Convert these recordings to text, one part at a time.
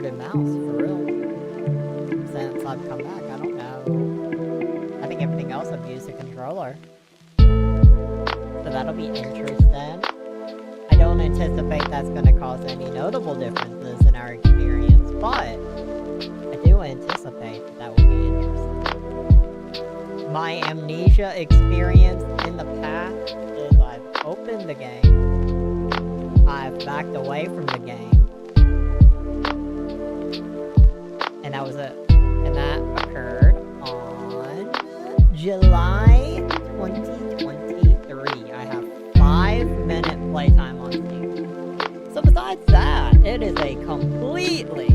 keyboard and mouse, for real. Since I've come back, I don't know. I think everything else I've used a controller. So that'll be interesting. I don't anticipate that's going to cause any notable differences in our experience, but I do anticipate that will be interesting. My amnesia experience in the past is I've opened the game, I've backed away from the game, and that was it. And that occurred on July 2023. I have 5-minute playtime on Steam. So besides that, it is a completely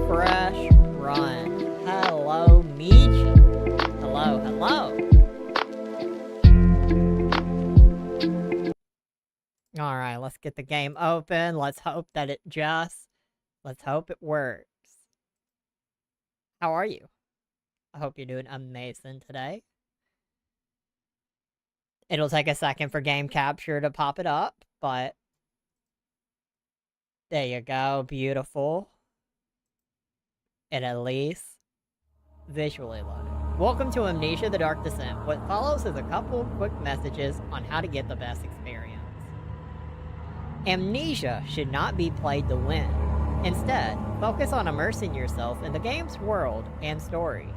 fresh run. Hello, Michi. Hello. Alright, let's get the game open. Let's hope it works. How are you? I hope you're doing amazing today. It'll take a second for game capture to pop it up, but there you go, beautiful. It at least visually loaded. Welcome to Amnesia: The Dark Descent. What follows is a couple quick messages on how to get the best experience. Amnesia should not be played to win. Instead, focus on immersing yourself in the game's world and story.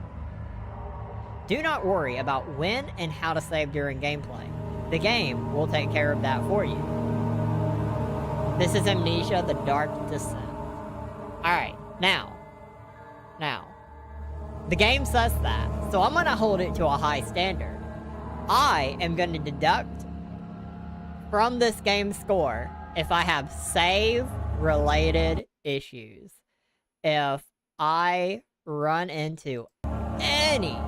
Do not worry about when and how to save during gameplay. The game will take care of that for you. This is Amnesia: The Dark Descent. Alright, now. The game says that, so I'm gonna hold it to a high standard. I am gonna deduct from this game's score if I have save-related issues. If I run into any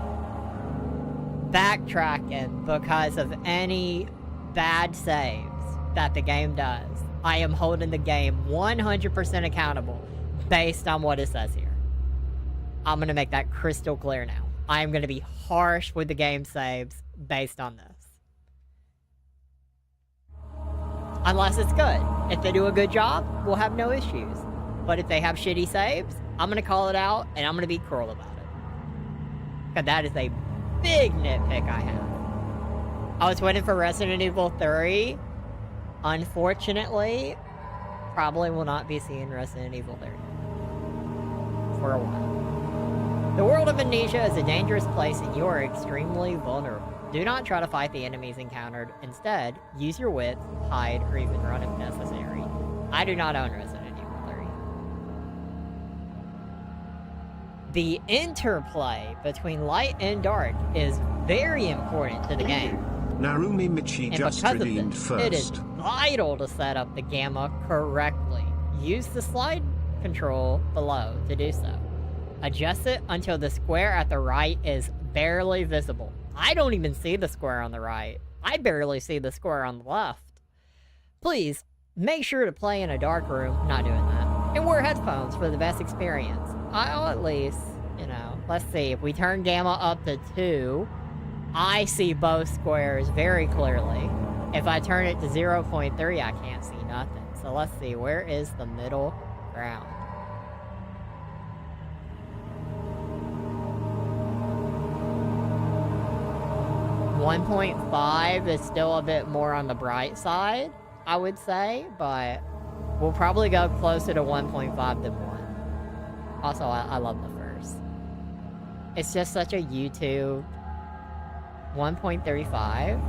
backtracking because of any bad saves that the game does, I am holding the game 100% accountable based on what it says here. I'm going to make that crystal clear now. I am going to be harsh with the game saves based on this. Unless it's good. If they do a good job, we'll have no issues. But if they have shitty saves, I'm going to call it out and I'm going to be cruel about it. Because that is a big nitpick I have. I was waiting for Resident Evil 3. Unfortunately, probably will not be seeing Resident Evil 3 for a while. The world of Amnesia is a dangerous place and you are extremely vulnerable. Do not try to fight the enemies encountered. Instead, use your wits, hide, or even run if necessary. I do not own Resident Evil 3. The interplay between light and dark is very important to the game. Narumi Michi And just because of redeemed this, first. it is vital to set up the gamma correctly. Use the slide control below to do so. Adjust it until the square at the right is barely visible. I don't even see the square on the right. I barely see the square on the left. Please, make sure to play in a dark room. Not doing that. And wear headphones for the best experience. I'll at least, let's see. If we turn gamma up to 2, I see both squares very clearly. If I turn it to 0.3, I can't see nothing. So let's see. Where is the middle ground? 1.5 is still a bit more on the bright side, I would say, but we'll probably go closer to 1.5 than 1. Also, I love the first. It's just such a YouTube 1.35.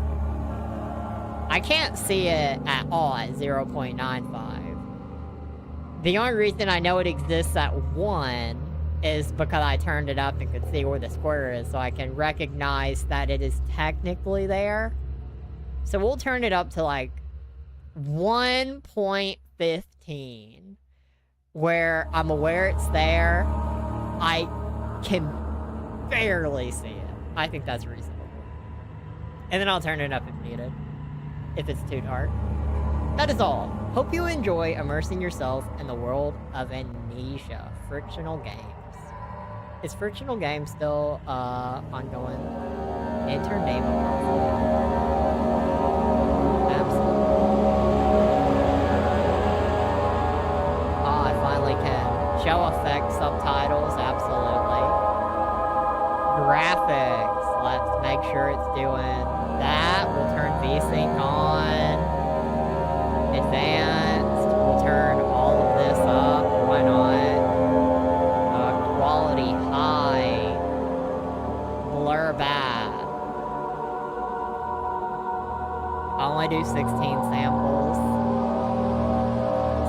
I can't see it at all at 0.95. The only reason I know it exists at 1 is because I turned it up and could see where the square is, so I can recognize that it is technically there. So we'll turn it up to like 1.15, where I'm aware it's there. I can barely see it. I think that's reasonable. And then I'll turn it up if needed, if it's too dark. That is all. Hope you enjoy immersing yourself in the world of Amnesia, frictional games. Is frictional games still ongoing? Enter name of Absolutely. Oh, I finally Show effect subtitles, absolutely. Graphics, let's make sure it's doing that. We'll turn VSync on. Advanced, we'll turn all of this up. Why not? Quality high. Blur bad. I only do 16 samples.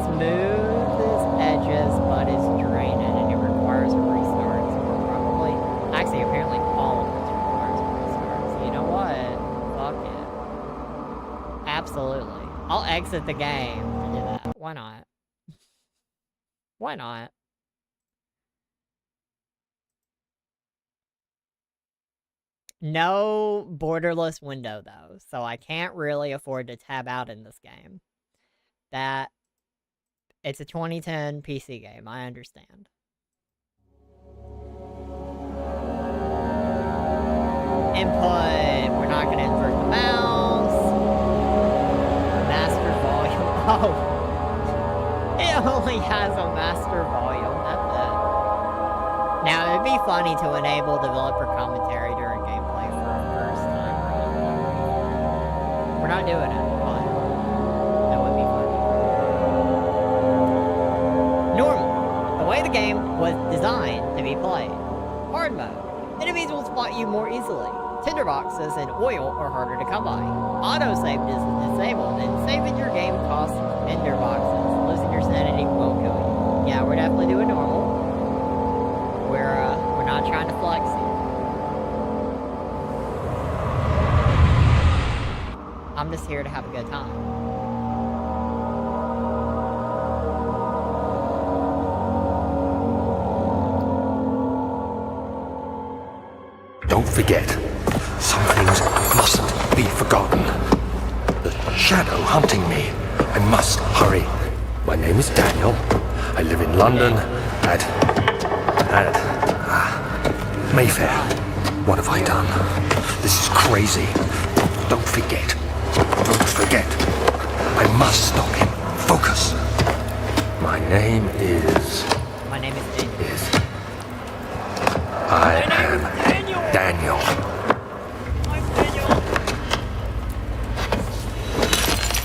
Smooth as edges, but is draining and it requires a restart. So we're probably... Actually, apparently all of this requires a restart. So you know what? Fuck it. Absolutely. I'll exit the game to do that. Why not? Why not? No borderless window, though, so I can't really afford to tab out in this game. It's a 2010 PC game, I understand. Input, we're not going to invert the mouse. Master volume, oh! It only has a master volume, that's it. Now, it'd be funny to enable developer commentary during gameplay for a first time run. We're not doing it, but that would be funny. Normal. The way the game was designed to be played. Hard mode. Enemies will spot you more easily. Tinderboxes and oil are harder to come by. Autosave is disabled, and saving your game costs tinderboxes. Losing your sanity will kill you. Yeah, we're definitely doing normal. We're not trying to flex here. I'm just here to have a good time. Don't forget, some things mustn't be forgotten. The shadow hunting me. I must hurry. My name is Daniel. I live in London at Mayfair. What have I done? This is crazy. Don't forget. Don't forget. I must stop him. Focus. My name is Daniel. I am Daniel. I'm Daniel.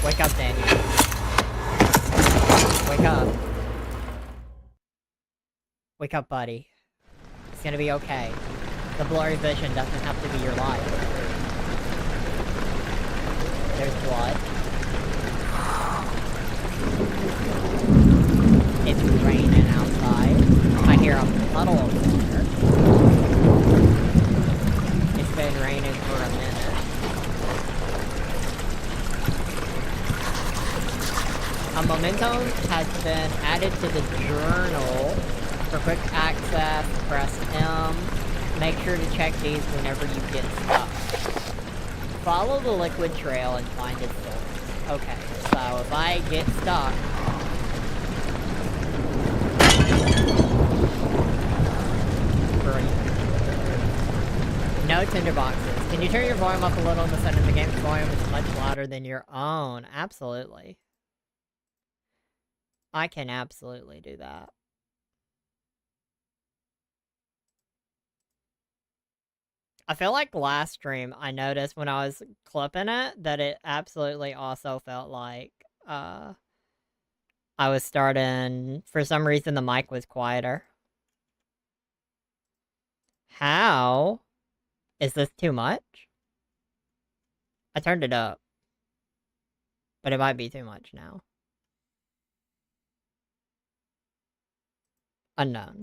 Wake up, Daniel. Wake up. Wake up, buddy. It's gonna be okay. The blurry vision doesn't have to be your life. There's blood. It's raining outside. I hear a puddle of water. It's been raining for a minute. A memento has been added to the journal. For quick access, press M. Make sure to check these whenever you get stuck. Follow the liquid trail and find its source. Okay, so if I get stuck... No tinderboxes. Can you turn your volume up a little in the center? The game's volume is much louder than your own. Absolutely. I can absolutely do that. I feel like last stream, I noticed when I was clipping it, that it absolutely also felt like, I was starting, for some reason the mic was quieter. How? Is this too much? I turned it up. But it might be too much now. Unknown.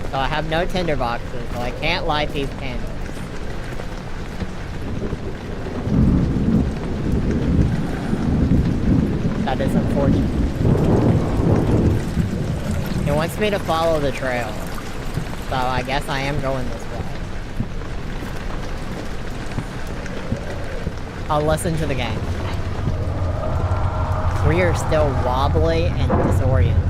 So I have no tinderboxes, so I can't light these candles. That is unfortunate. It wants me to follow the trail, so I guess I am going this way. I'll listen to the game. We are still wobbly and disoriented.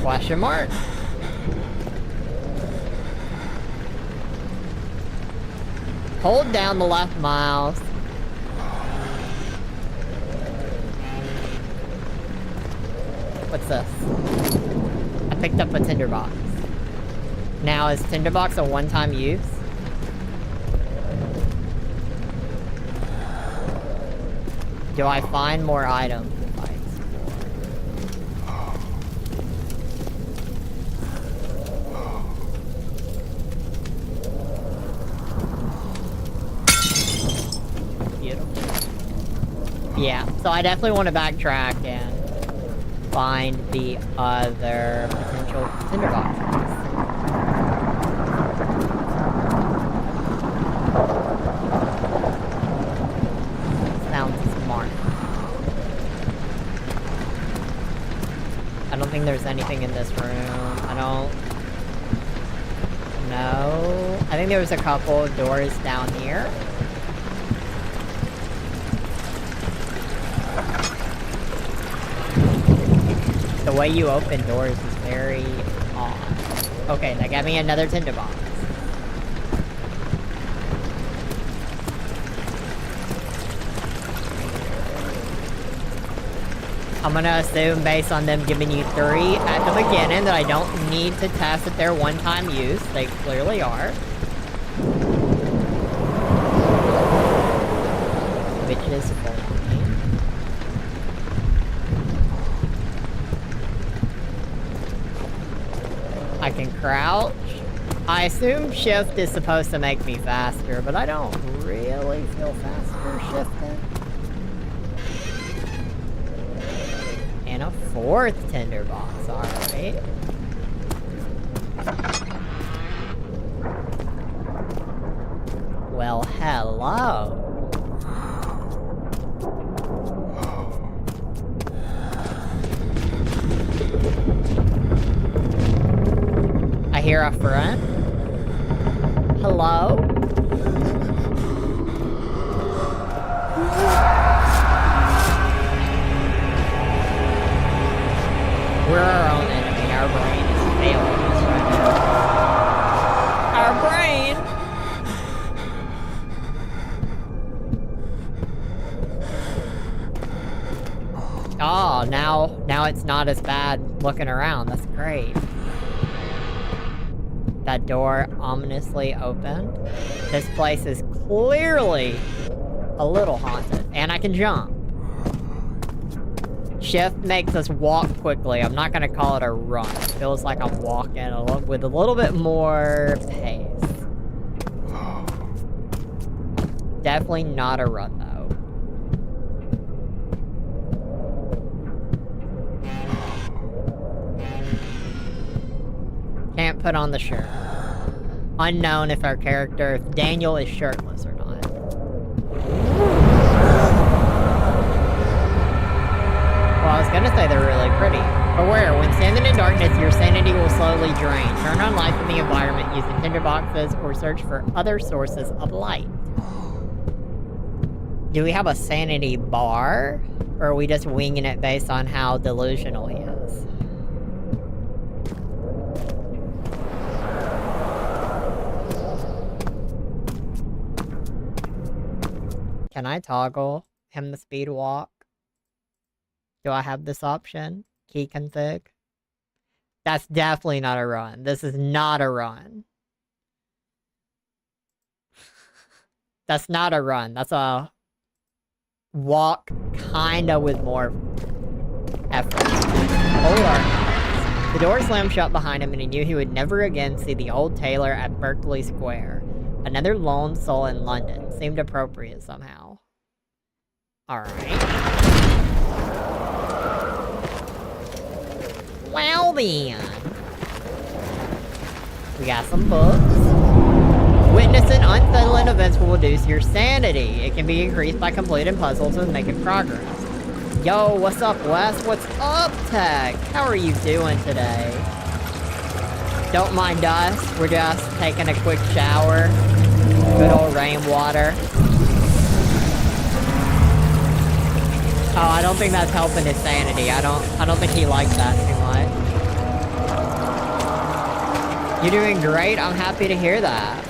Question mark? Hold down the left mouse. What's this? I picked up a tinderbox. Now, is tinderbox a one-time use? Do I find more items if I explore? Beautiful. Yeah, so I definitely want to backtrack and find the other potential tinderboxes. Sounds smart. I don't think there's anything in this room. I don't know. I think there was a couple doors down here. The way you open doors is very odd. Okay, that got me another tinderbox. I'm gonna assume, based on them giving you 3 at the beginning, that I don't need to test if they're one-time use. They clearly are. Which is fine. I can crouch. I assume shift is supposed to make me faster, but I don't really feel faster shifting. And a 4th tinderbox, alright. Well, hello. I hear a friend. Hello? We're our own enemy. Our brain is failing us right now. Our brain! Oh, now it's not as bad looking around. That's great. That door ominously opened. This place is clearly a little haunted. And I can jump. Shift makes us walk quickly. I'm not gonna call it a run. It feels like I'm walking with a little bit more pace. Definitely not a run, though. Can't put on the shirt. Unknown if Daniel is shirtless or not. Well, I was gonna say they're really pretty. Beware, when standing in darkness, your sanity will slowly drain. Turn on light in the environment using tinderboxes or search for other sources of light. Do we have a sanity bar? Or are we just winging it based on how delusional he is? Can I toggle him the speed walk? Do I have this option? Key config? That's definitely not a run. This is not a run. That's not a run. That's a walk kinda with more effort. The door slammed shut behind him and he knew he would never again see the old tailor at Berkeley Square. Another lone soul in London. Seemed appropriate somehow. Alright. Well then. We got some books. Witnessing unsettling events will reduce your sanity. It can be increased by completing puzzles and making progress. Yo, what's up, Wes? What's up, Tech? How are you doing today? Don't mind us. We're just taking a quick shower. Good old rainwater. Oh, I don't think that's helping his sanity. I don't think he likes that too much. You're doing great. I'm happy to hear that.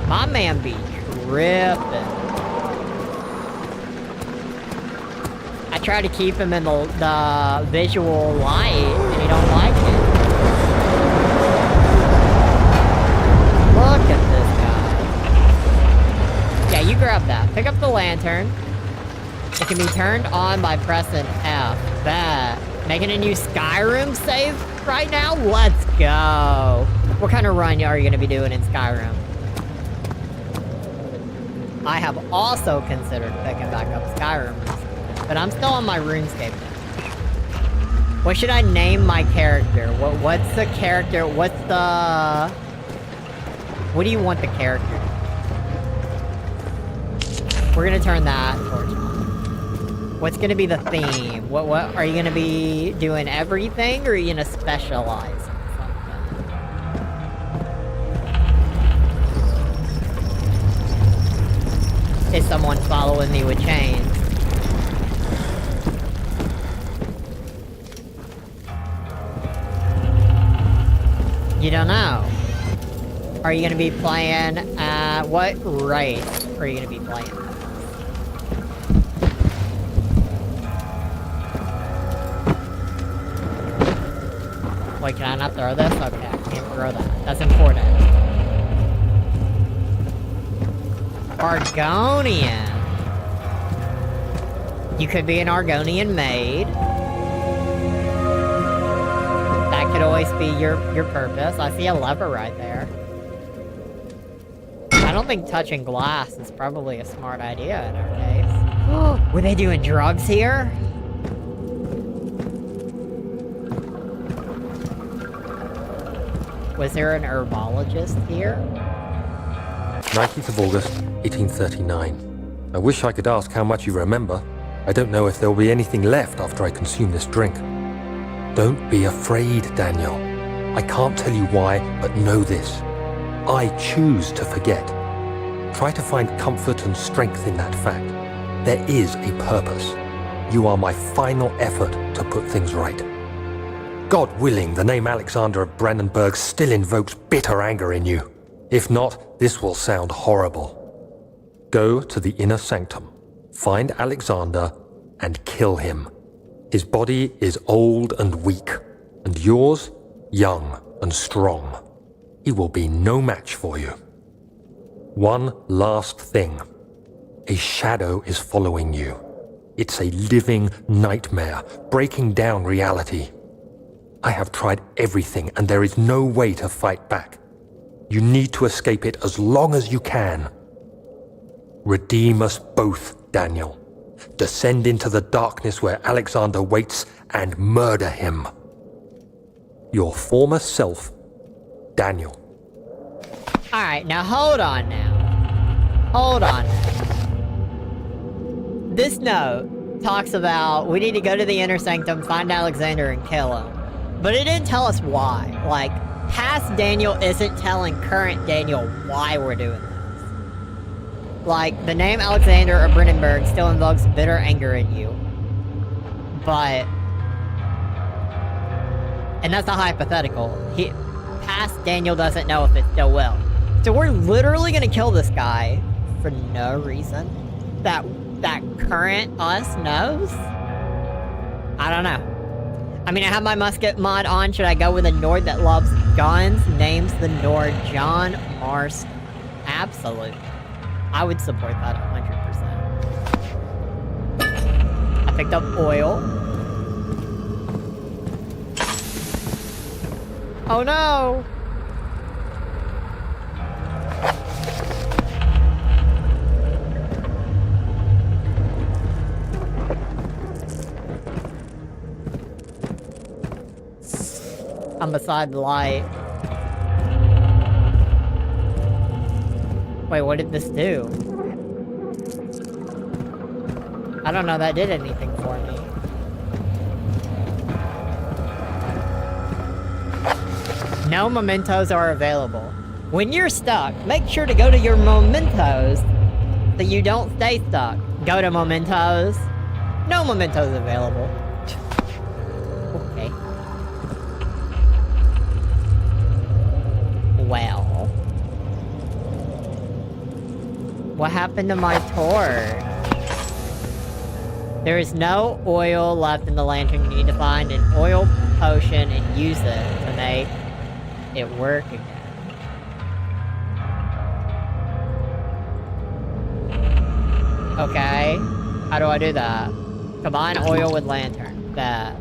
My man be tripping. I try to keep him in the visual light, and he don't like it. Look at this guy. Yeah, you grab that. Pick up the lantern. It can be turned on by pressing F. Bet. Making a new Skyrim save right now? Let's go. What kind of run are you going to be doing in Skyrim? I have also considered picking back up Skyrim recently, but I'm still on my RuneScape now. What should I name my character? What's the character? What do you want the character to be? We're gonna turn that towards mine. What's gonna be the theme? What are you gonna be doing everything, or are you gonna specialize in something? Is someone following me with chains? You don't know. Are you gonna be playing, what race are you gonna be playing? Wait, can I not throw this? Okay, I can't throw that. That's important. Argonian. You could be an Argonian maid. That could always be your purpose. I see a lever right there. I don't think touching glass is probably a smart idea in our case. Were they doing drugs here? Was there an herbologist here? 19th of August, 1839. I wish I could ask how much you remember. I don't know if there will be anything left after I consume this drink. Don't be afraid, Daniel. I can't tell you why, but know this. I choose to forget. Try to find comfort and strength in that fact. There is a purpose. You are my final effort to put things right. God willing, the name Alexander of Brandenburg still invokes bitter anger in you. If not, this will sound horrible. Go to the inner sanctum, find Alexander, and kill him. His body is old and weak, and yours, young and strong. He will be no match for you. One last thing. A shadow is following you. It's a living nightmare, breaking down reality. I have tried everything, and there is no way to fight back. You need to escape it as long as you can. Redeem us both, Daniel. Descend into the darkness where Alexander waits and murder him. Your former self, Daniel. Alright, now hold on now. Hold on now. This note talks about we need to go to the inner sanctum, find Alexander, and kill him. But it didn't tell us why. Like, past Daniel isn't telling current Daniel why we're doing this. Like, the name Alexander of Brandenburg still invokes bitter anger in you. But... and that's a hypothetical. Past Daniel doesn't know if it still will. So we're literally gonna kill this guy for no reason. That current us knows? I don't know. I mean, I have my musket mod on. Should I go with a Nord that loves guns? Names the Nord John Marston. Absolutely. I would support that 100%. I picked up oil. Oh no! I'm beside the light. Wait, what did this do? I don't know that did anything for me. No mementos are available. When you're stuck, make sure to go to your mementos so you don't stay stuck. Go to mementos. No mementos available. Okay. Well. What happened to my torch? There is no oil left in the lantern. You need to find an oil potion and use it to make it work again. Okay. How do I do that? Combine oil with lantern. That.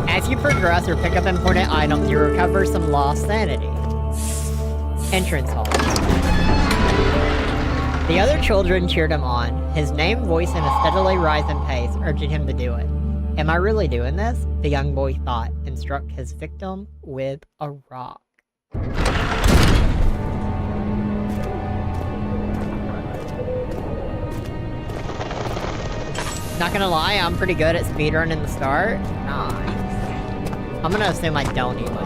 As you progress or pick up important items, you recover some lost sanity. Entrance hall. The other children cheered him on, his name voiced in a steadily rising pace, urging him to do it. Am I really doing this? The young boy thought, and struck his victim with a rock. Not gonna lie, I'm pretty good at speedrunning the start. Nice. I'm gonna assume I don't need one.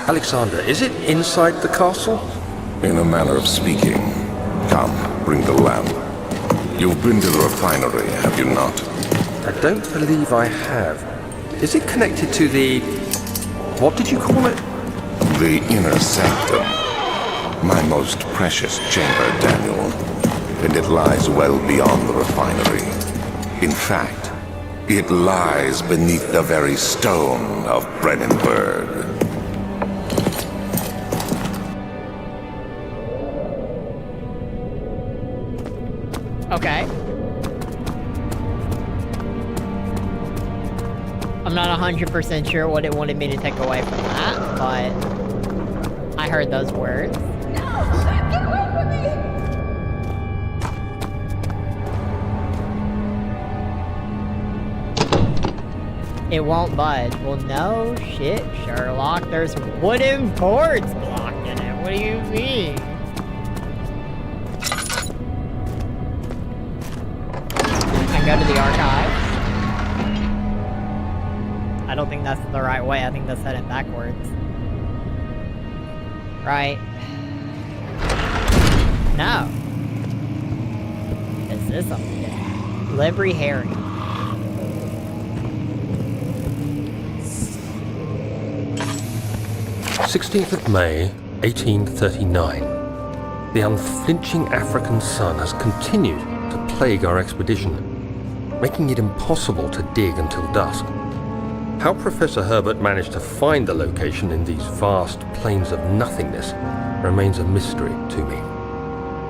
Alexander, is it inside the castle? In a manner of speaking. Come, bring the lamp. You've been to the refinery, have you not? I don't believe I have. Is it connected to the... what did you call it? The inner sanctum. My most precious chamber, Daniel. And it lies well beyond the refinery. In fact, it lies beneath the very stone of Brennenburg. Okay. I'm not 100% sure what it wanted me to take away from that, but I heard those words. No! Get away from me! It won't budge. Well, no shit, Sherlock. There's wooden boards blocking it. What do you mean? I go to the archives. I don't think that's the right way. I think that's heading backwards. Right. No. Is this something? Livery Harry. May 1839. The unflinching African sun has continued to plague our expedition, making it impossible to dig until dusk. How Professor Herbert managed to find the location in these vast plains of nothingness remains a mystery to me.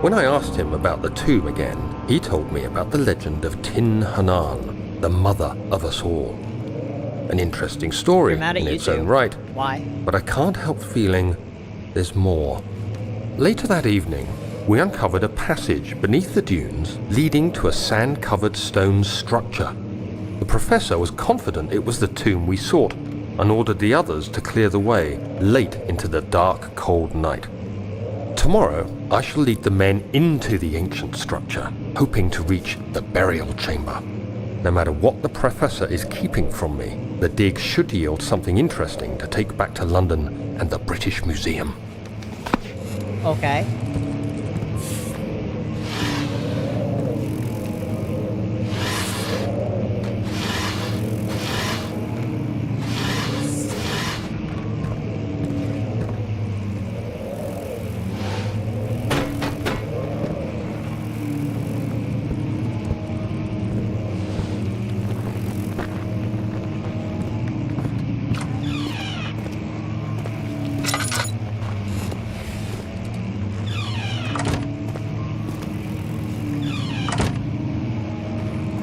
When I asked him about the tomb again, he told me about the legend of Tin Hanan, the mother of us all. An interesting story in its own right. Why? But I can't help feeling there's more. Later that evening, we uncovered a passage beneath the dunes leading to a sand-covered stone structure. The professor was confident it was the tomb we sought and ordered the others to clear the way late into the dark, cold night. Tomorrow, I shall lead the men into the ancient structure, hoping to reach the burial chamber. No matter what the professor is keeping from me, the dig should yield something interesting to take back to London and the British Museum. Okay.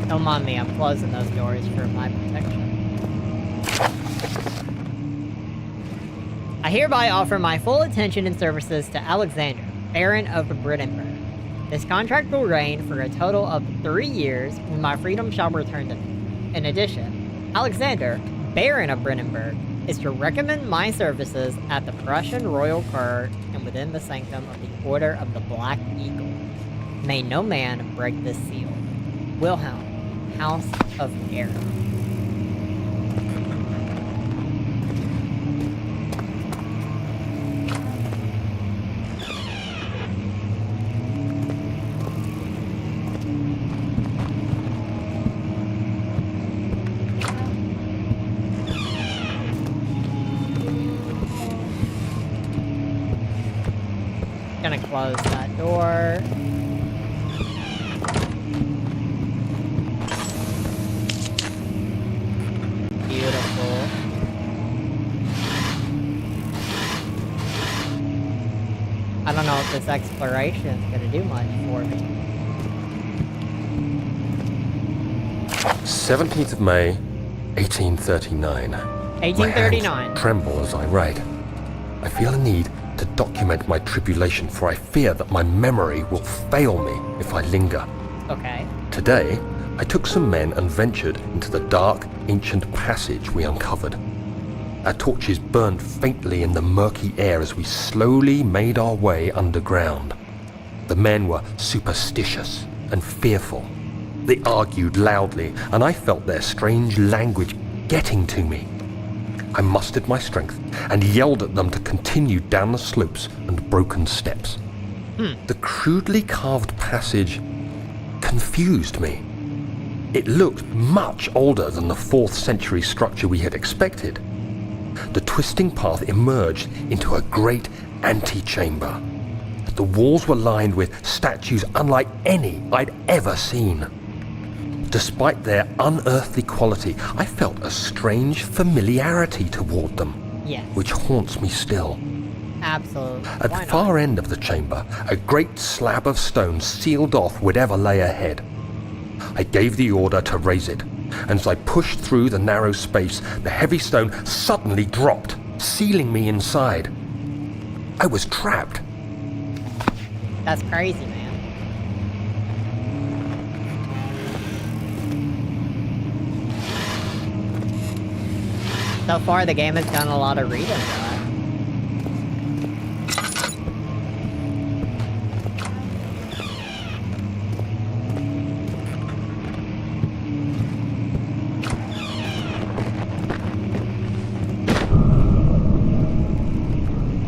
Don't mind me, I'm closing those doors for my protection. I hereby offer my full attention and services to Alexander, Baron of Brennenburg. This contract will reign for a total of 3 years, when my freedom shall return to me. In addition, Alexander, Baron of Brennenburg, is to recommend my services at the Prussian Royal Court and within the sanctum of the Order of the Black Eagle. May no man break this seal. Wilhelm, House of Air. gonna close that door. Beautiful. I don't know if this exploration is gonna do much for me. 17th of May, 1839. My 1839. hands tremble as I write. I feel a need to document my tribulation, for I fear that my memory will fail me if I linger. Okay. Today, I took some men and ventured into the dark, ancient passage we uncovered. Our torches burned faintly in the murky air as we slowly made our way underground. The men were superstitious and fearful. They argued loudly, and I felt their strange language getting to me. I mustered my strength and yelled at them to continue down the slopes and broken steps. The crudely carved passage confused me. It looked much older than the 4th century structure we had expected. The twisting path emerged into a great antechamber. The walls were lined with statues unlike any I'd ever seen. Despite their unearthly quality, I felt a strange familiarity toward them, Yes. which haunts me still. Absolutely. At Why the not? far end of the chamber, a great slab of stone sealed off whatever lay ahead. I gave the order to raise it, and as I pushed through the narrow space, the heavy stone suddenly dropped, sealing me inside. I was trapped. That's crazy, man. So far, the game has done a lot of reading to us.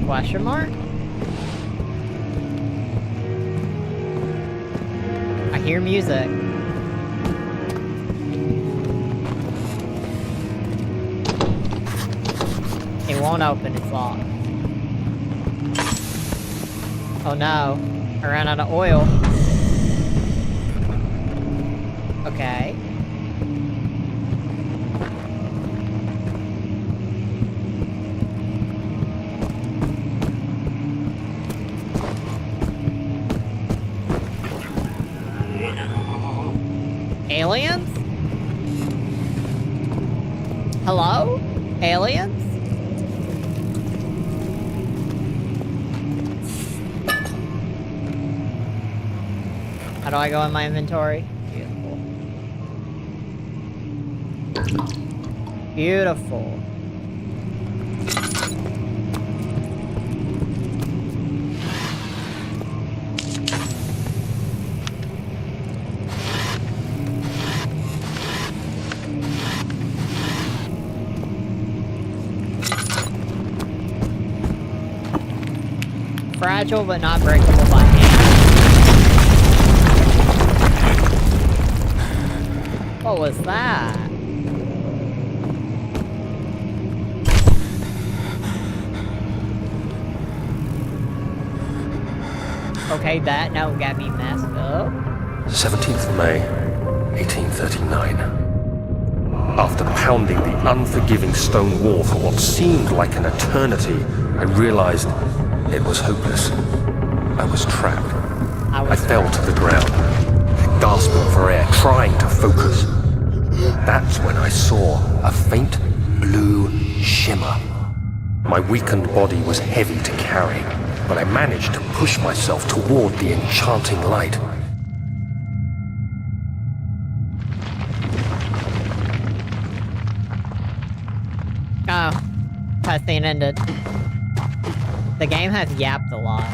Question mark? I hear music. It won't open, it's locked. Oh no, I ran out of oil. Okay. Aliens? Hello? Aliens? How do I go in my inventory? Beautiful. Beautiful. Fragile but not breakable by hand. What was that? Okay, that now got me messed up. 17th of May, 1839. After pounding the unforgiving stone wall for what seemed like an eternity, I realized it was hopeless. I was trapped. I fell to the ground, gasping for air, trying to focus. That's when I saw a faint blue shimmer. My weakened body was heavy to carry, but I managed to push myself toward the enchanting light. Oh, cutscene ended. The game has yapped a lot.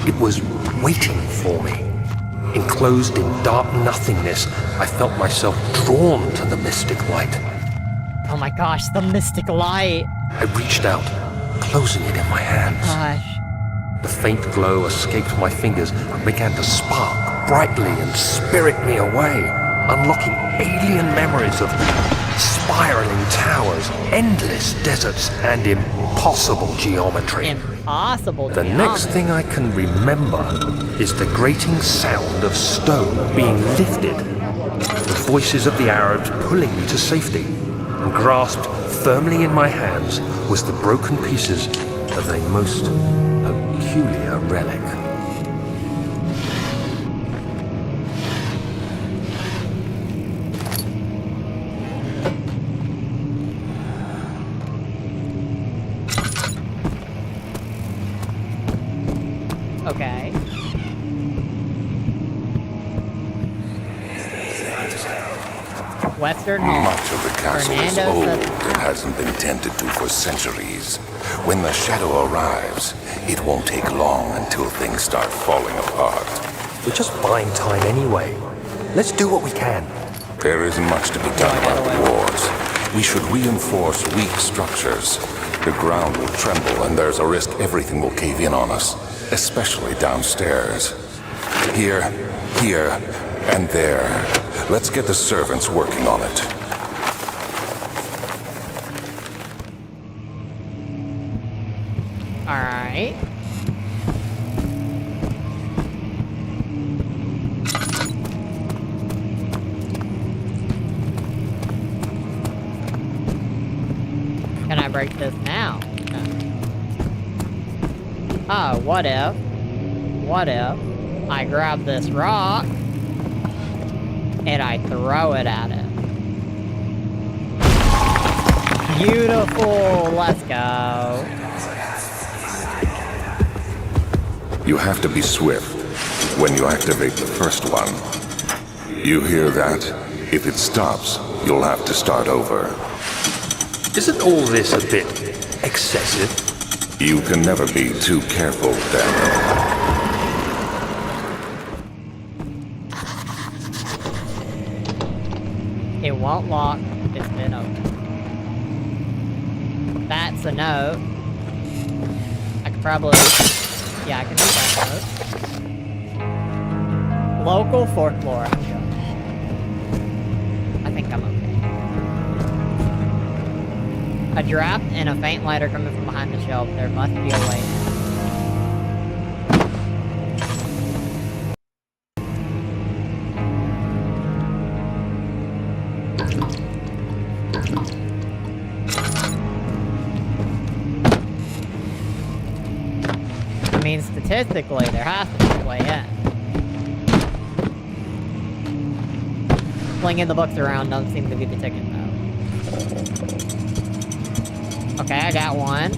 It was waiting for me. Enclosed in dark nothingness, I felt myself drawn to the mystic light. Oh my gosh, the mystic light! I reached out, closing it in my hands. Gosh. The faint glow escaped my fingers and began to spark brightly and spirit me away, unlocking alien memories of spiraling towers, those endless deserts and impossible geometry. Impossible The geometry. next thing I can remember is the grating sound of stone being lifted, the voices of the Arabs pulling me to safety, and grasped firmly in my hands was the broken pieces of a most peculiar relic. Okay. Western Hall. Much of the castle is Fernando old says- and hasn't been tended to for centuries. When the shadow arrives, it won't take long until things start falling apart. We're just buying time anyway. Let's do what we can. There isn't much to be done about the walls. We should reinforce weak structures. The ground will tremble and there's a risk everything will cave in on us, especially downstairs. Here, and there. Let's get the servants working on it. Alright. Can I break this now? No. Oh, what if I grab this rock and I throw it at it? Beautiful! Let's go. You have to be swift when you activate the first one. You hear that? If it stops, you'll have to start over. Isn't all this a bit excessive? You can never be too careful, Daniel. It won't lock. It's been open. That's a note. I could probably... Yeah, I can read that note. Local folklore. I'm good. I think I'm okay. A draft and a faint lighter coming from behind the shelf. There must be a way in. I mean, statistically, there has to be a way in. Flinging the books around don't seem to be the ticket, though. Okay, I got one.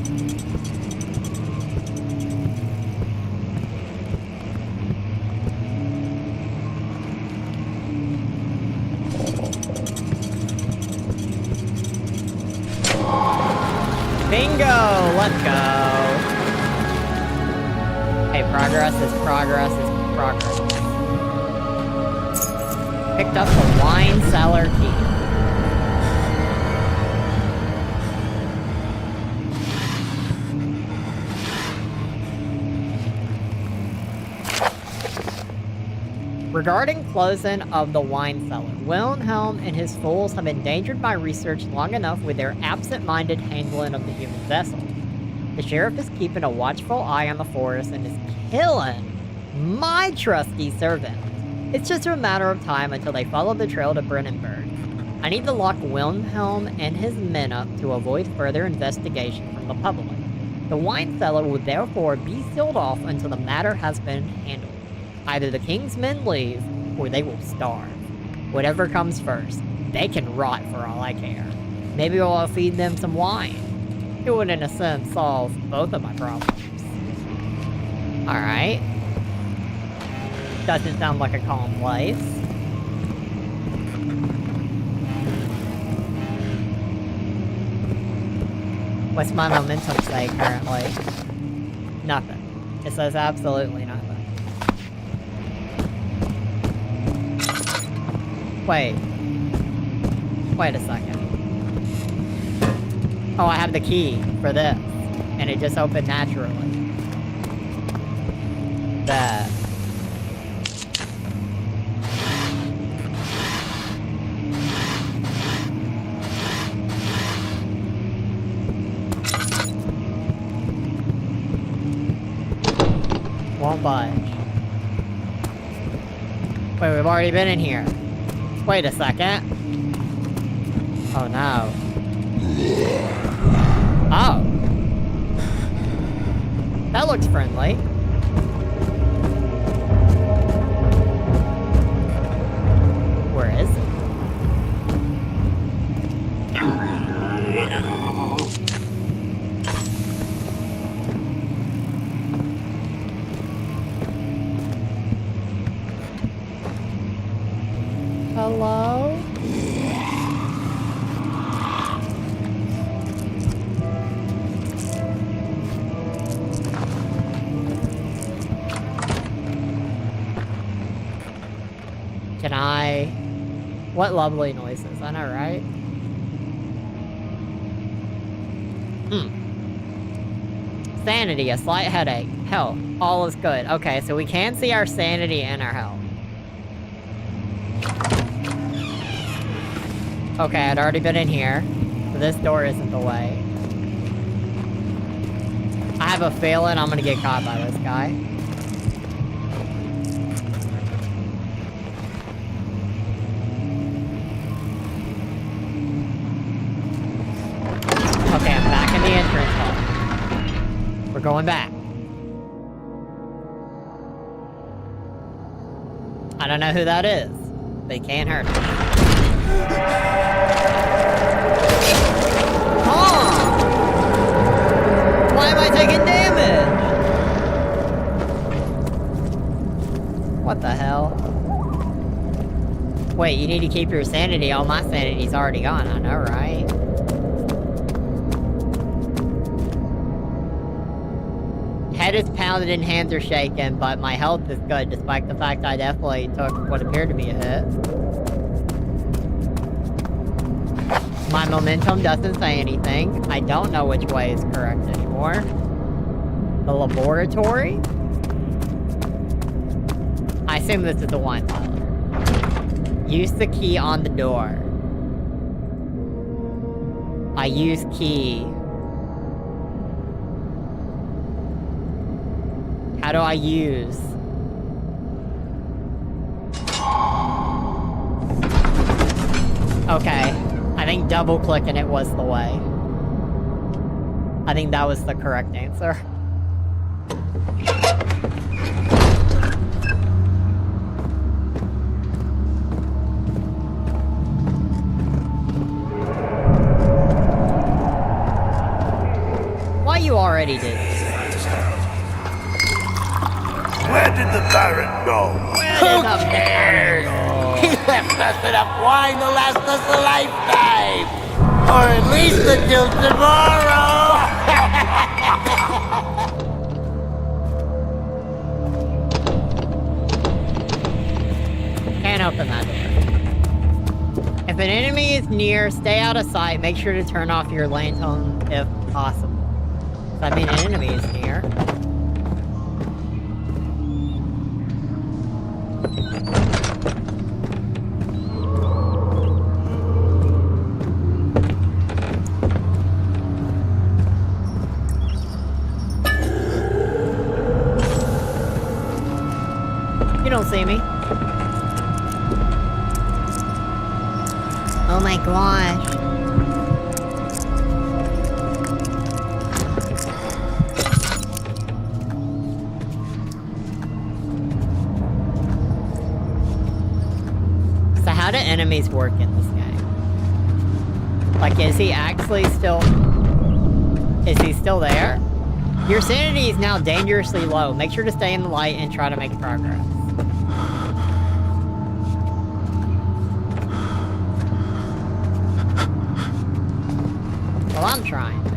Bingo! Let's go! Hey, progress is progress is progress. Picked up the wine cellar key. Regarding closing of the wine cellar, Wilhelm and his fools have endangered my research long enough with their absent-minded handling of the human vessels. The sheriff is keeping a watchful eye on the forest and is killing my trusty servant. It's just a matter of time until they follow the trail to Brennenburg. I need to lock Wilhelm and his men up to avoid further investigation from the public. The wine cellar will therefore be sealed off until the matter has been handled. Either the king's men leave, or they will starve. Whatever comes first, they can rot for all I care. Maybe I'll feed them some wine. It would, in a sense, solve both of my problems. Alright. Doesn't sound like a calm place. What's my momentum say currently? Nothing. It says absolutely nothing. Wait a second. Oh, I have the key for this. And it just opened naturally. That. won't budge. Wait, we've already been in here. Wait a second. Oh no. Oh. That looks friendly. Where is it? Hello? Can I... What lovely noises, I know, right? Sanity, a slight headache. Health, all is good. Okay, so we can see our sanity and our health. Okay, I'd already been in here, so this door isn't the way. I have a feeling I'm gonna get caught by this guy. Okay, I'm back in the entrance hall. We're going back. I don't know who that is. They can't hurt me. Oh! Why am I taking damage? What the hell? Wait, you need to keep your sanity. All my sanity's already gone. I know, right? Head is pounded and hands are shaken, but my health is good, despite the fact I definitely took what appeared to be a hit. My momentum doesn't say anything. I don't know which way is correct anymore. The laboratory? I assume this is the wine parlor. Use the key on the door. I use key. How do I use? Okay. I think double clicking it was the way. I think that was the correct answer. Why you already did? Where did the Baron go? Who cares? He left us enough wine to last us a lifetime! Or at least until tomorrow! Can't open that door. If an enemy is near, stay out of sight. Make sure to turn off your lantern if possible. I mean, an enemy is near. You don't see me. Oh my gosh. So how do enemies work in this game? Like, is he actually still... Is he still there? Your sanity is now dangerously low. Make sure to stay in the light and try to make progress. Well, I'm trying, man.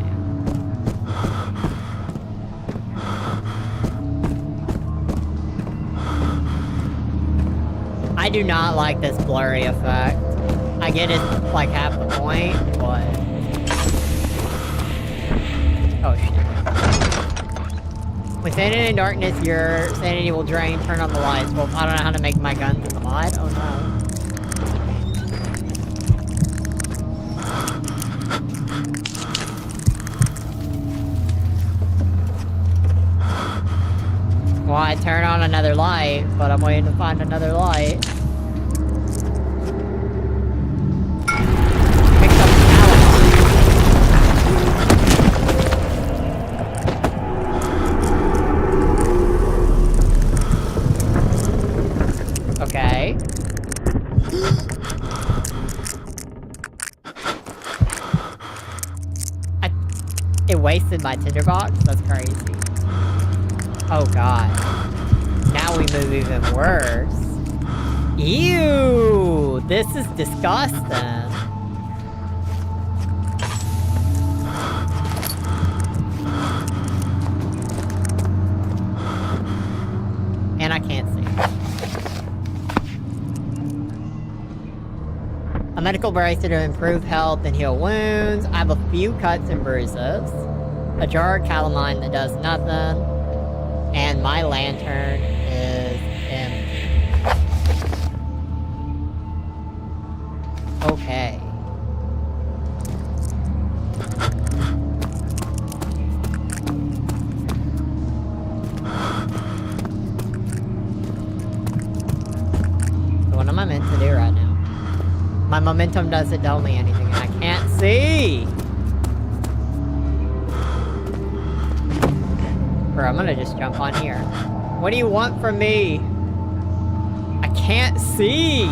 I do not like this blurry effect. I get it's like half the point, but... Oh shit. With sanity in darkness, your sanity will drain. Turn on the lights. Well, I don't know how to make my guns in the mod. Oh no. Well, I turn on another light, but I'm waiting to find another light. Picked up pallet. Okay. It wasted my tinderbox? That's crazy. Oh god. Now we move even worse. Ew! This is disgusting. And I can't see. A medical bracelet to improve health and heal wounds. I have a few cuts and bruises. A jar of calamine that does nothing. And my lantern is empty. Okay. So what am I meant to do right now? My momentum doesn't tell me anything and I can't see! Or I'm gonna just jump on here. What do you want from me? I can't see!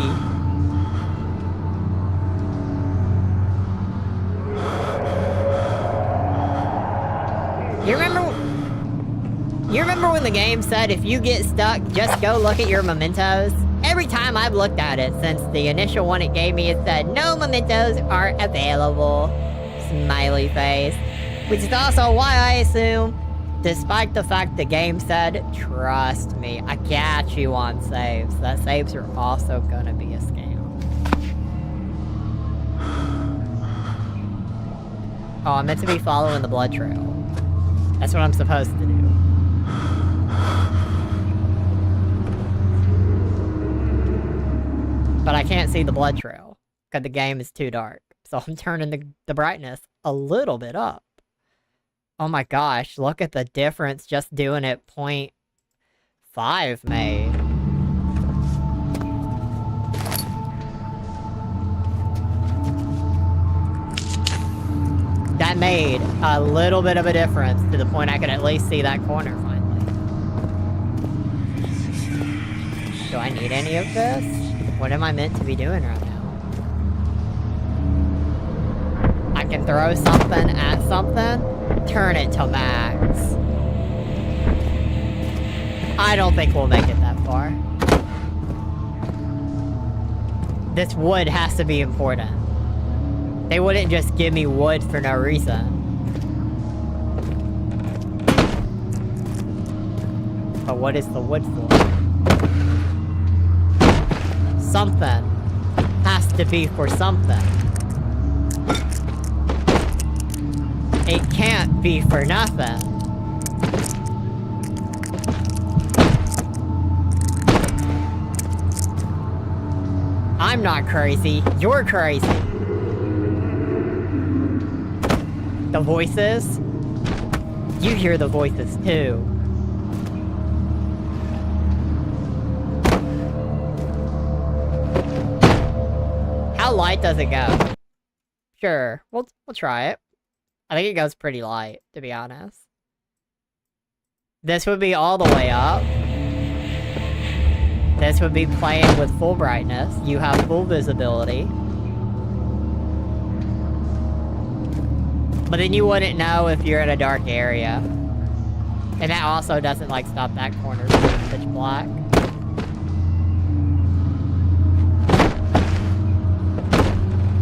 You remember when the game said if you get stuck, just go look at your mementos? Every time I've looked at it since the initial one it gave me, it said no mementos are available. Smiley face. Which is also why I assume, despite the fact the game said, trust me, I got you on saves, that saves are also gonna be a scam. Oh, I'm meant to be following the blood trail. That's what I'm supposed to do. But I can't see the blood trail, because the game is too dark. So I'm turning the brightness a little bit up. Oh my gosh, look at the difference just doing it 0.5 made. That made a little bit of a difference to the point I could at least see that corner finally. Do I need any of this? What am I meant to be doing right now? I can throw something at something? Turn it to max. I don't think we'll make it that far. This wood has to be important. They wouldn't just give me wood for no reason. But what is the wood for? Something has to be for something. It can't be for nothing. I'm not crazy, you're crazy. The voices? You hear the voices too. How light does it go? Sure, we'll try it. I think it goes pretty light, to be honest. This would be all the way up. This would be playing with full brightness. You have full visibility. But then you wouldn't know if you're in a dark area. And that also doesn't, like, stop that corner from being pitch black.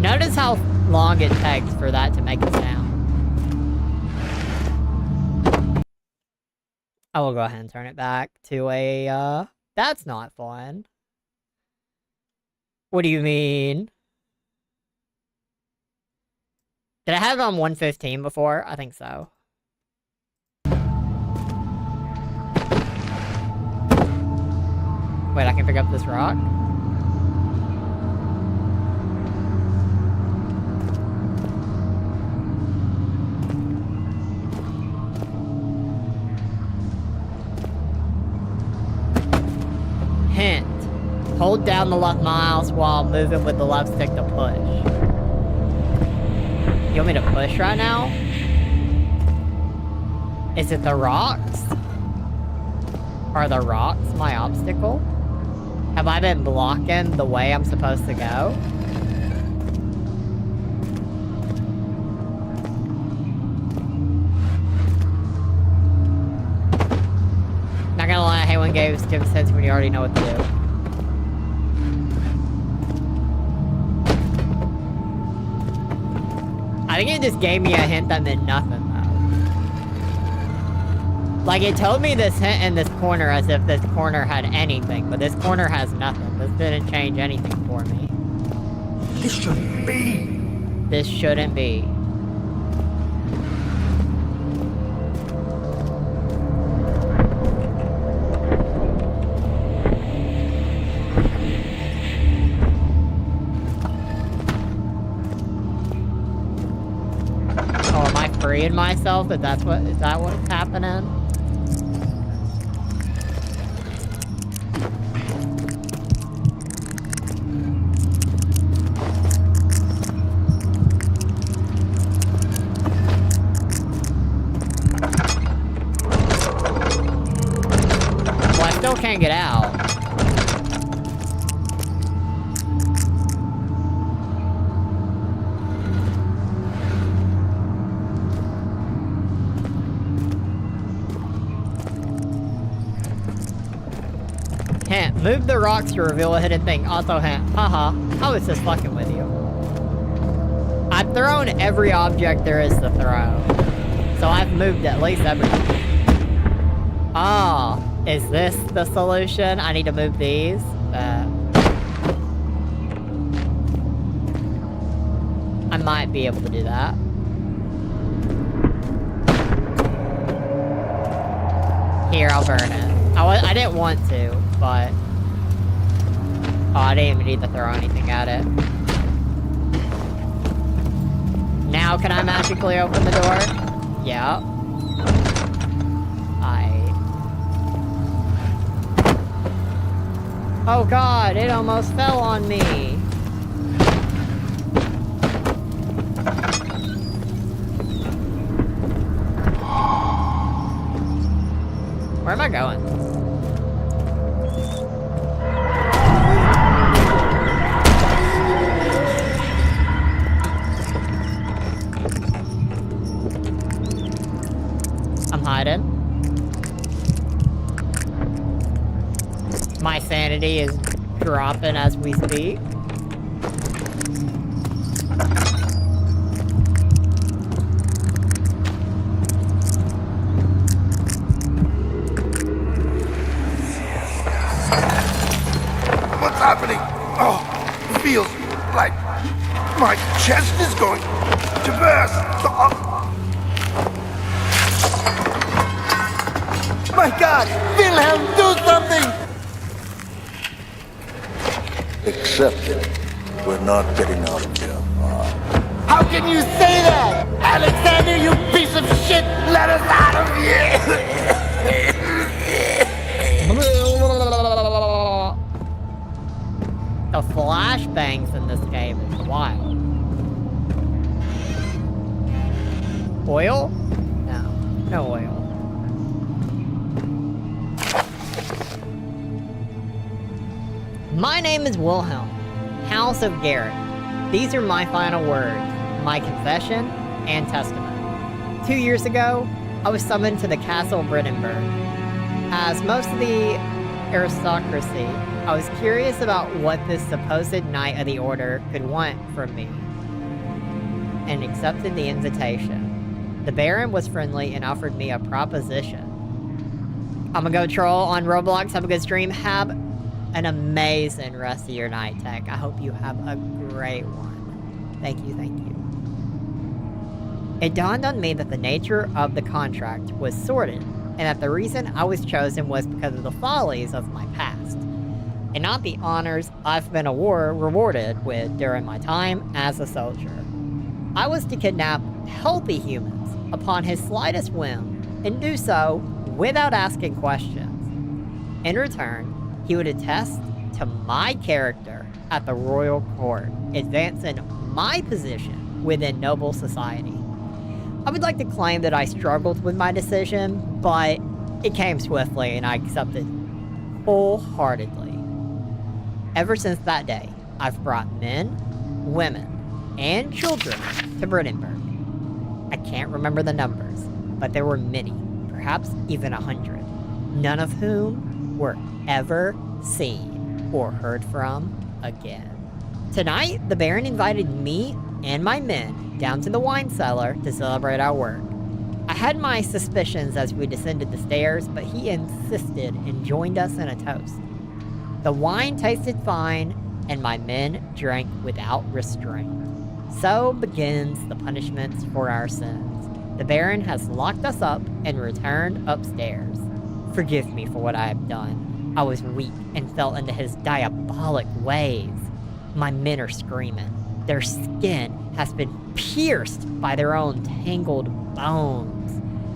Notice how long it takes for that to make a sound. I will go ahead and turn it back to a, that's not fun. What do you mean? Did I have it on 115 before? I think so. Wait, I can pick up this rock? hold down the left mouse while moving with the left stick to push. You want me to push right now? Is it the rocks? Are the rocks my obstacle? Have I been blocking the way I'm supposed to go? Not gonna lie, I hate when games give sense when you already know what to do. I think it just gave me a hint that meant nothing, though. Like, it told me this hint in this corner as if this corner had anything, but this corner has nothing. This didn't change anything for me. This shouldn't be. This shouldn't be. Oh, am I freeing myself? Is that what's happening? Can't get out. Hint, move the rocks to reveal a hidden thing. Also hint, haha, I was just fucking with you. I've thrown every object there is to throw. So I've moved at least everything. Oh. Is this the solution? I need to move these. I might be able to do that. Here, I'll burn it. I didn't want to, but... Oh, I didn't even need to throw anything at it. Now can I magically open the door? Yeah. Oh god, it almost fell on me. Where am I going? I'm hiding. My sanity is dropping as we speak. What's happening? Oh, it feels like my chest is going to burst. Oh. My God! Wilhelm, do something! Accept it. We're not getting out of here. How can you say that? Alexander, you piece of shit! Let us out of here! The flashbangs in this game is wild. Oil? No. No oil. My name is Wilhelm, House of Garrett. These are my final words, my confession and testament. 2 years ago, I was summoned to the Castle Bridenburg. As most of the aristocracy, I was curious about what this supposed Knight of the Order could want from me, and accepted the invitation. The Baron was friendly and offered me a proposition. I'm gonna go troll on Roblox, have a good stream, have an amazing rest of your night, Tech. I hope you have a great one. Thank you, thank you. It dawned on me that the nature of the contract was sordid, and that the reason I was chosen was because of the follies of my past, and not the honors I've been rewarded with during my time as a soldier. I was to kidnap healthy humans upon his slightest whim, and do so without asking questions. In return, he would attest to my character at the royal court, advancing my position within noble society. I would like to claim that I struggled with my decision, but it came swiftly and I accepted wholeheartedly. Ever since that day, I've brought men, women, and children to Bridenburg. I can't remember the numbers, but there were many, perhaps even 100, none of whom were ever seen or heard from again. Tonight, the Baron invited me and my men down to the wine cellar to celebrate our work. I had my suspicions as we descended the stairs, but he insisted and joined us in a toast. The wine tasted fine, and my men drank without restraint. So begins the punishments for our sins. The Baron has locked us up and returned upstairs. Forgive me for what I have done. I was weak and fell into his diabolic ways. My men are screaming. Their skin has been pierced by their own tangled bones.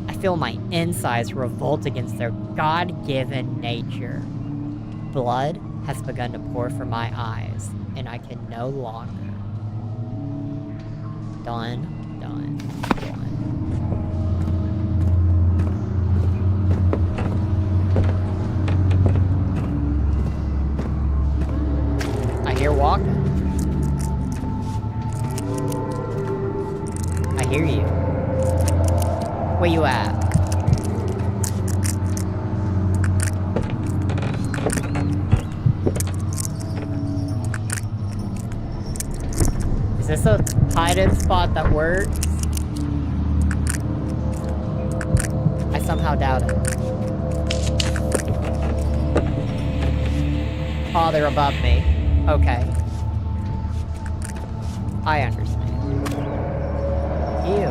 I feel my insides revolt against their God-given nature. Blood has begun to pour from my eyes, and I can no longer. Done. I hear walking. I hear you. Where you at? Is this a hiding spot that works? I somehow doubt it. Oh, they're above me. Okay. I understand. Ew.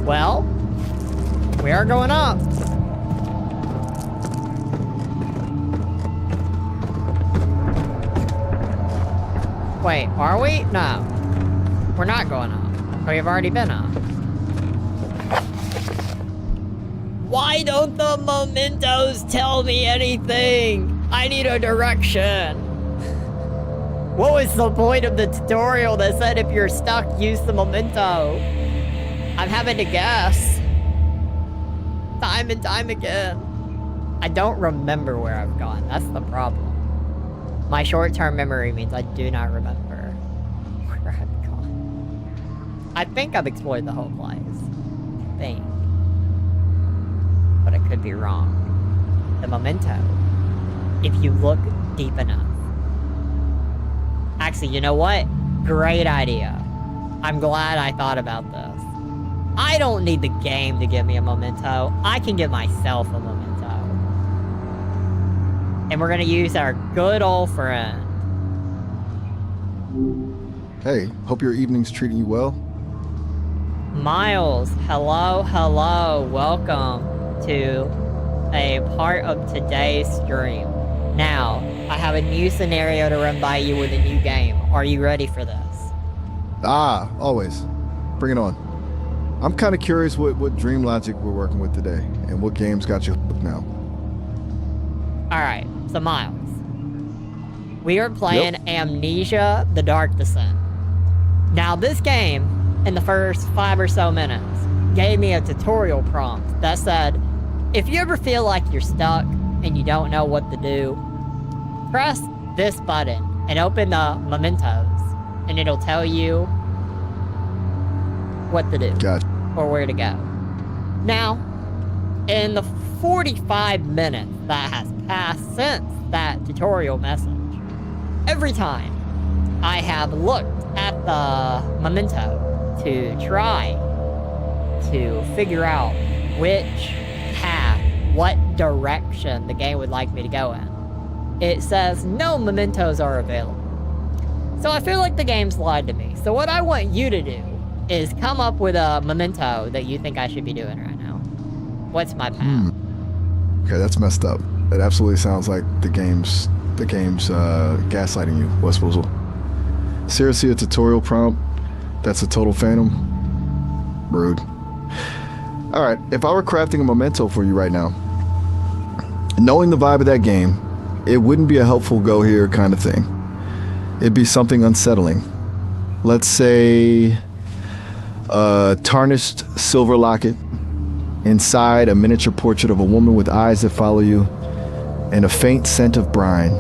Well, we are going up. Wait, are we? No. We're not going up. We've already been up. Why don't the mementos tell me anything? I need a direction. What was the point of the tutorial that said if you're stuck, use the memento? I'm having to guess. Time and time again. I don't remember where I've gone. That's the problem. My short-term memory means I do not remember where I've gone. I think I've explored the whole place. I think. But I could be wrong. The memento. If you look deep enough. Actually, you know what? Great idea. I'm glad I thought about this. I don't need the game to give me a memento. I can give myself a memento. And we're gonna use our good old friend. Hey, hope your evening's treating you well. Miles, hello. Welcome to a part of today's stream. Now, I have a new scenario to run by you with a new game. Are you ready for this? Always. Bring it on. I'm kind of curious what dream logic we're working with today, and what games got you hooked now. Alright, so Miles. We are playing Amnesia: The Dark Descent. Now, this game, in the first 5 or so minutes, gave me a tutorial prompt that said, if you ever feel like you're stuck and you don't know what to do, press this button and open the mementos, and it'll tell you what to do. Gotcha. Or where to go. Now, in the 45 minutes that has passed since that tutorial message, every time I have looked at the memento to try to figure out which path, what direction the game would like me to go in, it says no mementos are available. So I feel like the game's lied to me. So what I want you to do is come up with a memento that you think I should be doing right now. What's my path? Okay, that's messed up. That absolutely sounds like the game's gaslighting you, West Woozle. Seriously, a tutorial prompt? That's a total phantom? Rude. Alright, if I were crafting a memento for you right now, knowing the vibe of that game, it wouldn't be a helpful go here kind of thing. It'd be something unsettling. Let's say a tarnished silver locket, inside a miniature portrait of a woman with eyes that follow you, and a faint scent of brine.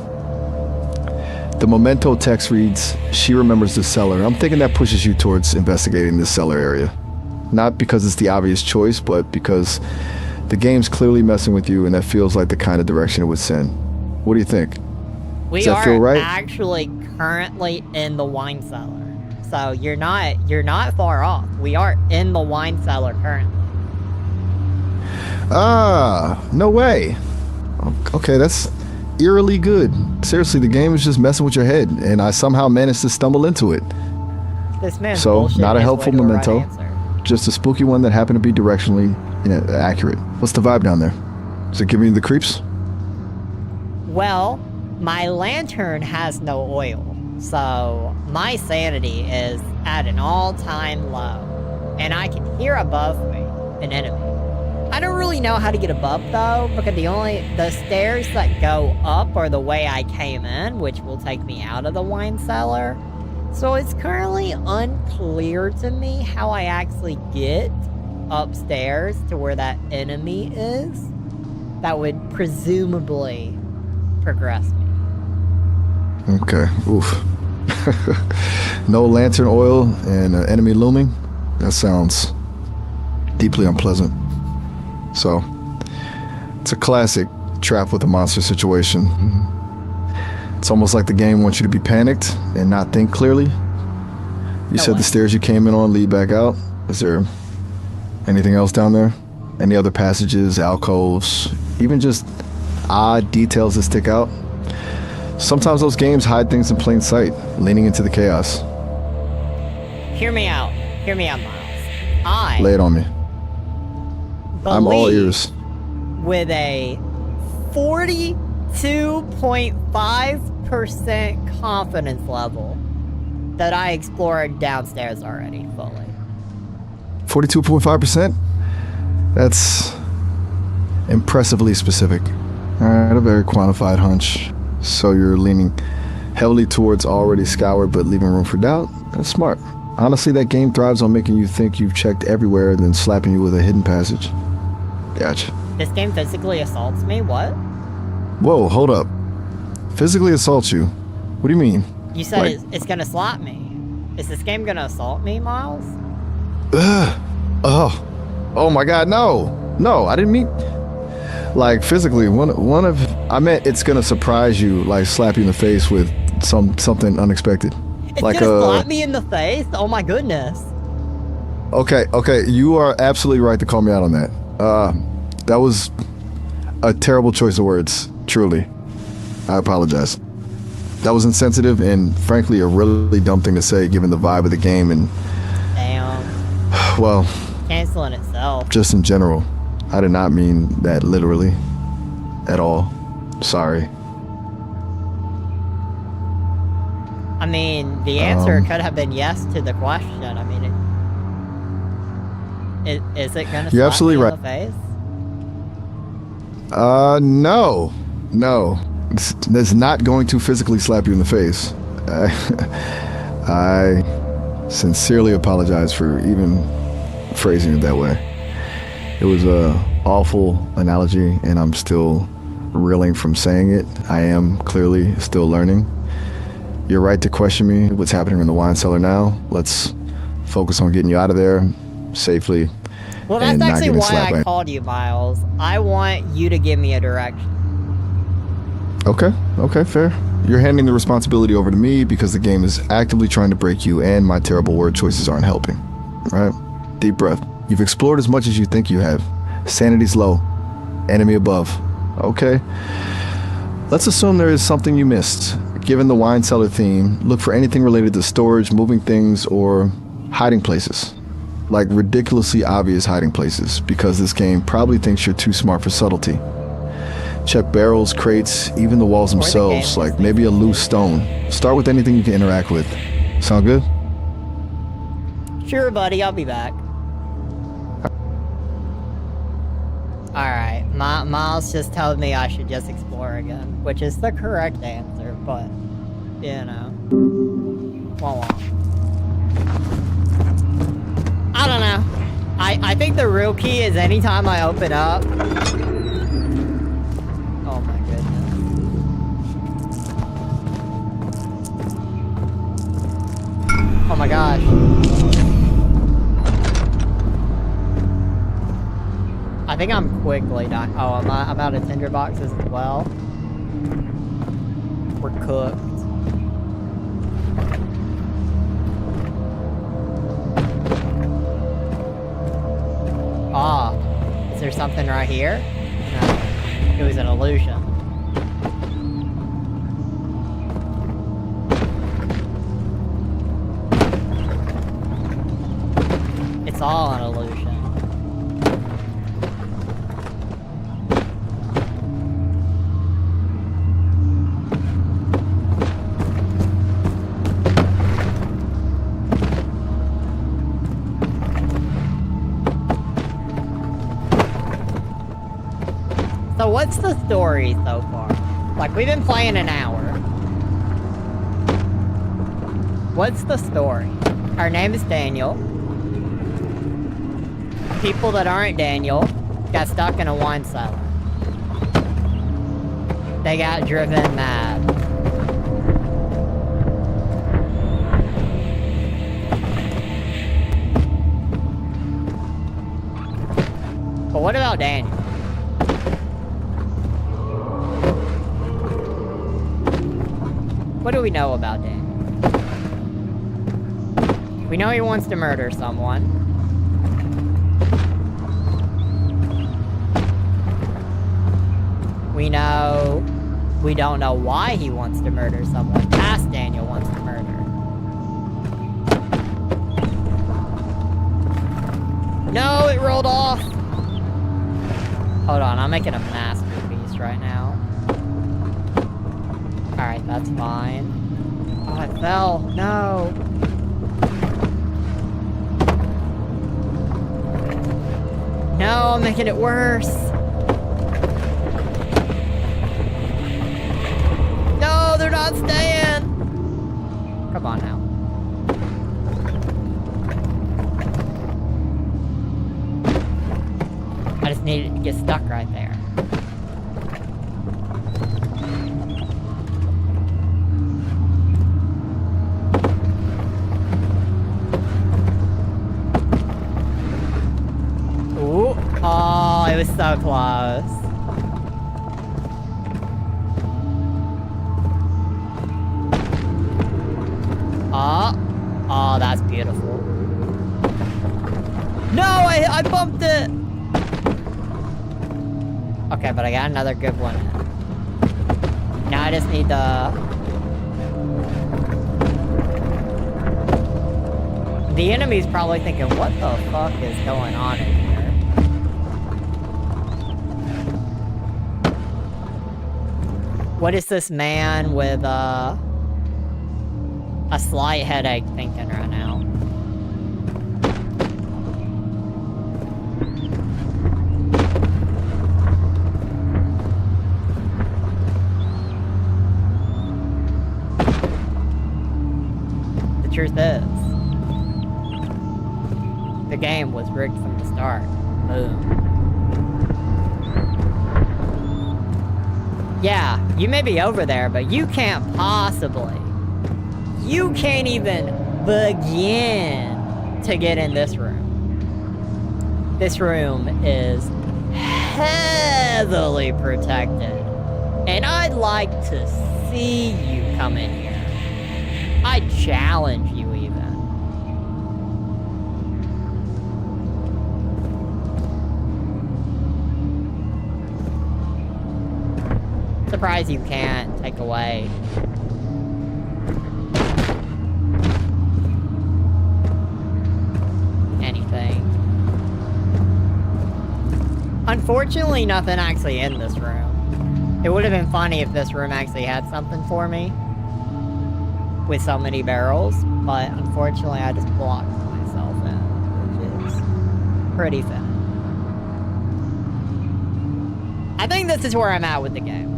The memento text reads, "She remembers the cellar." I'm thinking that pushes you towards investigating this cellar area. Not because it's the obvious choice, but because the game's clearly messing with you, and that feels like the kind of direction it would send. What do you think? We Does that feel are right? actually currently in the wine cellar. So you're not far off. We are in the wine cellar currently. Ah, no way. Okay, that's eerily good. Seriously, the game is just messing with your head, and I somehow managed to stumble into it. This man's So, bullshit not a his helpful way to right memento. answer. Just a spooky one that happened to be directionally accurate. What's the vibe down there? Is it giving you the creeps? Well, my lantern has no oil, so my sanity is at an all-time low, and I can hear above me an enemy. I don't really know how to get above though, because the stairs that go up are the way I came in, which will take me out of the wine cellar. So it's currently unclear to me how I actually get upstairs to where that enemy is. That would presumably progress me. Okay, oof. No lantern oil and enemy looming? That sounds deeply unpleasant. So, it's a classic trap with a monster situation. It's almost like the game wants you to be panicked and not think clearly. You said the stairs you came in on lead back out. Is there anything else down there? Any other passages, alcoves, even just odd details that stick out? Sometimes those games hide things in plain sight, leaning into the chaos. Hear me out, Miles. Lay it on me. I'm all believe ears. With a 42.5% confidence level that I explored downstairs already fully. 42.5%? That's impressively specific. Alright, a very quantified hunch. So you're leaning heavily towards already scoured but leaving room for doubt? That's smart. Honestly, that game thrives on making you think you've checked everywhere and then slapping you with a hidden passage. Gotcha. This game physically assaults me? What? Whoa, hold up. Physically assaults you? What do you mean? You said Like- it's gonna slap me. Is this game gonna assault me, Miles? Ugh. Oh my god, no. No, I didn't mean... Like, physically, I meant it's gonna surprise you, like slap you in the face with something unexpected. It's Like gonna slap me in the face? Oh my goodness. Okay, you are absolutely right to call me out on that. That was a terrible choice of words, truly. I apologize. That was insensitive and frankly a really dumb thing to say given the vibe of the game and, Damn. well, Canceling itself. just in general. I did not mean that literally at all. Sorry. I mean, the answer could have been yes to the question. I mean, is it gonna You're slap absolutely me right. in the face? No. That's not going to physically slap you in the face. I sincerely apologize for even phrasing it that way. It was a awful analogy, and I'm still reeling from saying it. I am clearly still learning. You're right to question me. What's happening in the wine cellar now? Let's focus on getting you out of there safely. Well, that's and not actually getting why slapped I by- called you, Miles. I want you to give me a direction. Okay, fair. You're handing the responsibility over to me because the game is actively trying to break you and my terrible word choices aren't helping. Right? Deep breath. You've explored as much as you think you have. Sanity's low. Enemy above. Okay. Let's assume there is something you missed. Given the wine cellar theme, look for anything related to storage, moving things, or hiding places. Like ridiculously obvious hiding places, because this game probably thinks you're too smart for subtlety. Check barrels, crates, even the walls themselves, like maybe a loose stone. Start with anything you can interact with. Sound good? Sure, buddy, I'll be back. Alright, Miles just told me I should just explore again, which is the correct answer, but, you know. Wah-wah. I don't know. I think the real key is anytime I open up... Oh my goodness. Oh my gosh. I think I'm quickly dying. Oh, I'm out of tinder boxes as well. We're cooked. Ah, is there something right here? No, it was an illusion. It's all an illusion. So what's the story so far? Like, we've been playing an hour. What's the story? Our name is Daniel. People that aren't Daniel got stuck in a wine cellar. They got driven mad. But what about Daniel? What do we know about Daniel? We know he wants to murder someone. We don't know why he wants to murder someone. Past Daniel wants to murder. No, it rolled off. Hold on, I'm making a masterpiece right now. Alright, that's fine. Oh, I fell. No. No, I'm making it worse. No, they're not staying. Come on now. I just needed to get stuck right there. Ooh. Oh, it was so close. Oh, that's beautiful. No, I bumped it. Okay, but I got another good one. Now I just need the enemy's probably thinking, what the fuck is going on in here? What is this man with a slight headache thinking right now? The truth is, the game was rigged from the start. Boom. Yeah, you may be over there, but you can't possibly. You can't even begin to get in this room. This room is heavily protected. And I'd like to see you come in here. I challenge you even. Surprised you can't take away anything. Unfortunately, nothing actually in this room. It would have been funny if this room actually had something for me. With so many barrels, but unfortunately I just blocked myself in, which is pretty sad. I think this is where I'm at with the game.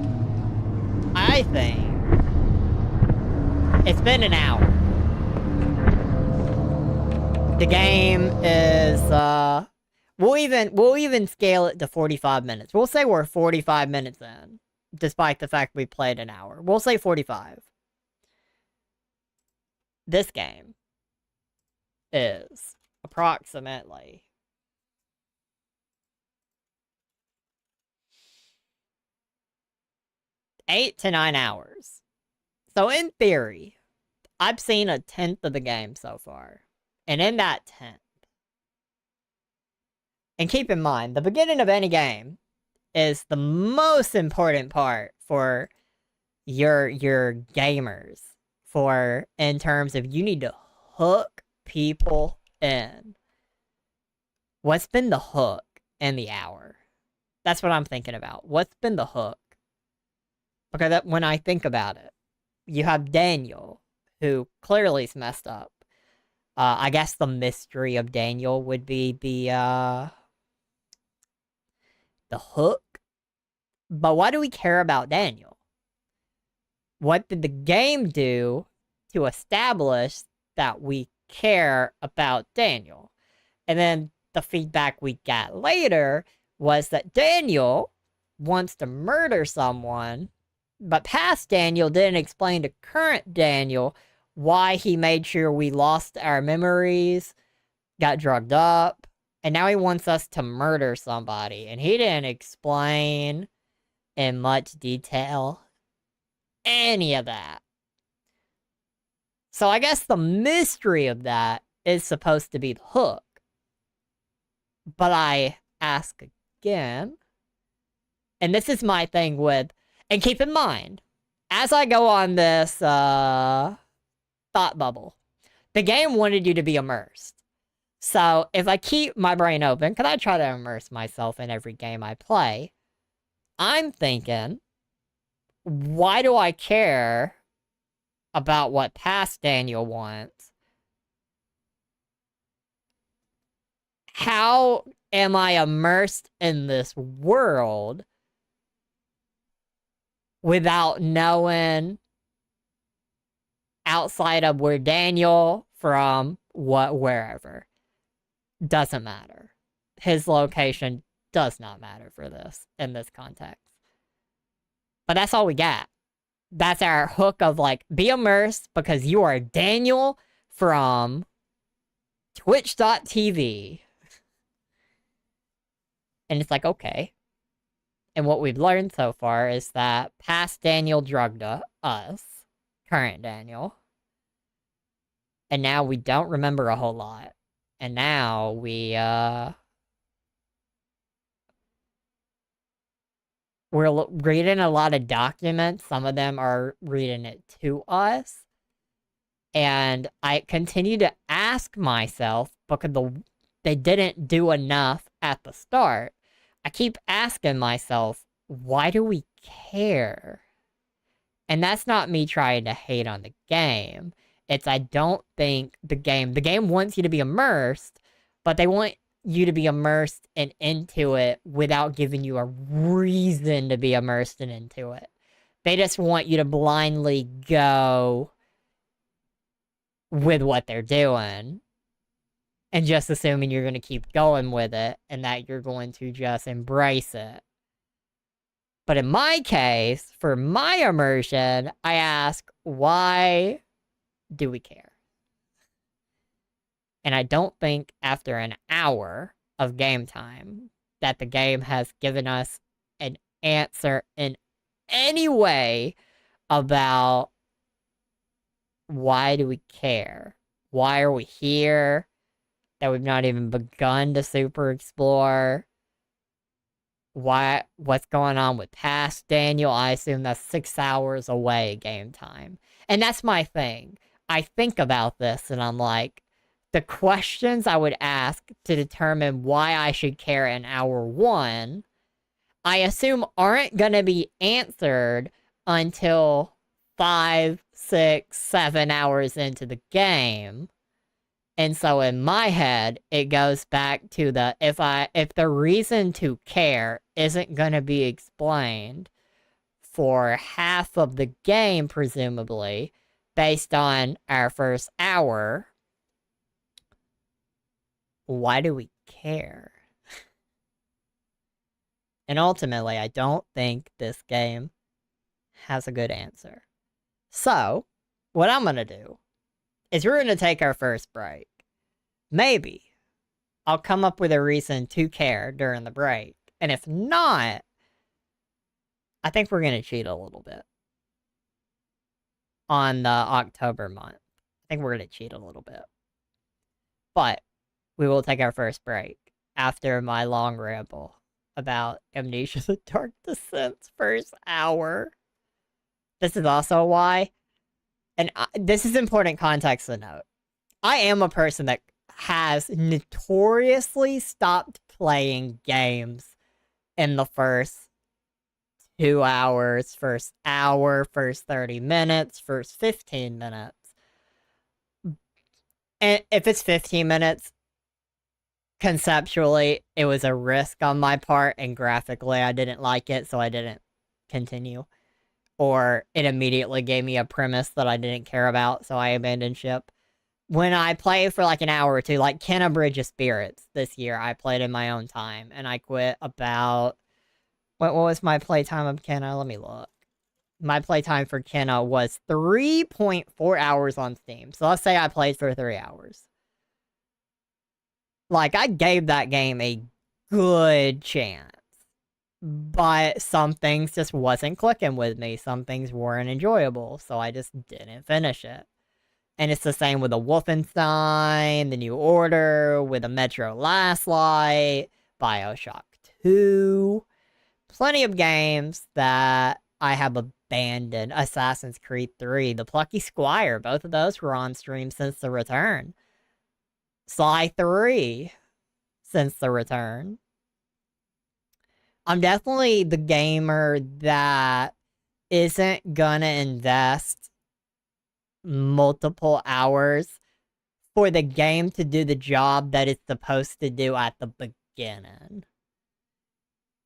I think it's been an hour. The game is we'll even scale it to 45 minutes. We'll say we're 45 minutes in, despite the fact we played an hour. We'll say 45. This game is approximately 8 to 9 hours. So in theory, I've seen a tenth of the game so far. And in that tenth, and keep in mind, the beginning of any game is the most important part for your gamers. For in terms of you need to hook people in. What's been the hook in the hour? That's what I'm thinking about. What's been the hook? Because that, when I think about it, you have Daniel, who clearly is messed up. I guess the mystery of Daniel would be the hook. But why do we care about Daniel? What did the game do to establish that we care about Daniel? And then the feedback we got later was that Daniel wants to murder someone, but past Daniel didn't explain to current Daniel why he made sure we lost our memories, got drugged up, and now he wants us to murder somebody. And he didn't explain in much detail any of that. So I guess the mystery of that is supposed to be the hook. But I ask again, and this is my thing with, and keep in mind, as I go on this thought bubble, the game wanted you to be immersed. So if I keep my brain open, because I try to immerse myself in every game I play, I'm thinking, why do I care about what past Daniel wants? How am I immersed in this world without knowing outside of where Daniel from wherever? Doesn't matter. His location does not matter for this in this context. But that's all we got. That's our hook of like, be immersed because you are Daniel from Twitch.tv. And it's like, okay. And what we've learned so far is that past Daniel drugged us, current Daniel. And now we don't remember a whole lot. And now we're reading a lot of documents. Some of them are reading it to us. And I continue to ask myself, because they didn't do enough at the start. I keep asking myself, why do we care? And that's not me trying to hate on the game. It's I don't think the game wants you to be immersed, but they want you to be immersed and into it without giving you a reason to be immersed and into it. They just want you to blindly go with what they're doing and just assuming you're going to keep going with it and that you're going to just embrace it. But in my case, for my immersion, I ask, why do we care? And I don't think after an hour of game time that the game has given us an answer in any way about why do we care? Why are we here? That we've not even begun to super explore. What's going on with past Daniel? I assume that's 6 hours away game time. And that's my thing. I think about this and I'm like, the questions I would ask to determine why I should care in hour 1, I assume aren't going to be answered until 5, 6, 7 hours into the game. And so in my head, it goes back to the if the reason to care isn't going to be explained for half of the game, presumably, based on our first hour, why do we care? And ultimately, I don't think this game has a good answer. So, what I'm going to do is we're going to take our first break. Maybe I'll come up with a reason to care during the break. And if not, I think we're going to cheat a little bit on the October month. I think we're going to cheat a little bit. But we will take our first break after my long ramble about Amnesia: The Dark Descent's first hour. This is also why, and this is important context to note, I am a person that has notoriously stopped playing games in the first 2 hours, first hour, first 30 minutes, first 15 minutes. And if it's 15 minutes, conceptually, it was a risk on my part, and graphically, I didn't like it, so I didn't continue. Or it immediately gave me a premise that I didn't care about, so I abandoned ship. When I play for like an hour or two, like Kenna Bridge of Spirits this year, I played in my own time, and I quit about... What was my playtime of Kenna? Let me look. My playtime for Kenna was 3.4 hours on Steam. So let's say I played for 3 hours. Like, I gave that game a good chance. But some things just wasn't clicking with me. Some things weren't enjoyable. So I just didn't finish it. And it's the same with the Wolfenstein, the New Order, with the Metro Last Light, Bioshock 2. Plenty of games that I have abandoned. Assassin's Creed 3, The Plucky Squire, both of those were on stream since the return. Sly 3, since the return. I'm definitely the gamer that isn't gonna invest multiple hours for the game to do the job that it's supposed to do at the beginning.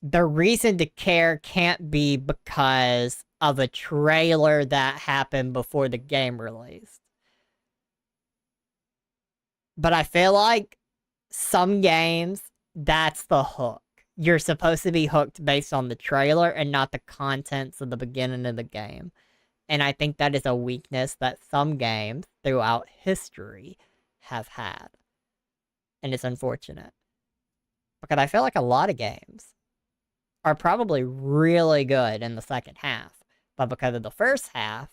The reason to care can't be because of a trailer that happened before the game released. But I feel like some games, that's the hook. You're supposed to be hooked based on the trailer and not the contents of the beginning of the game. And I think that is a weakness that some games throughout history have had. And it's unfortunate. Because I feel like a lot of games are probably really good in the second half. But because of the first half,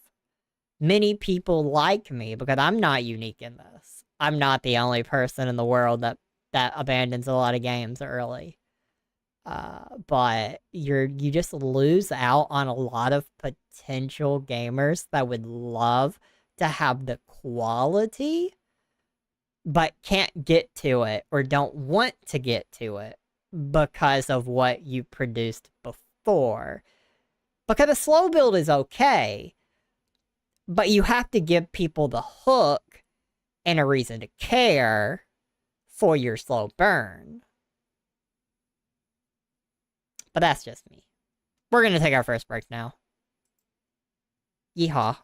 many people like me because I'm not unique in this. I'm not the only person in the world that abandons a lot of games early. But you just lose out on a lot of potential gamers that would love to have the quality, but can't get to it or don't want to get to it because of what you produced before. Because a slow build is okay, but you have to give people the hook and a reason to care for your slow burn. But that's just me. We're gonna take our first break now. Yeehaw.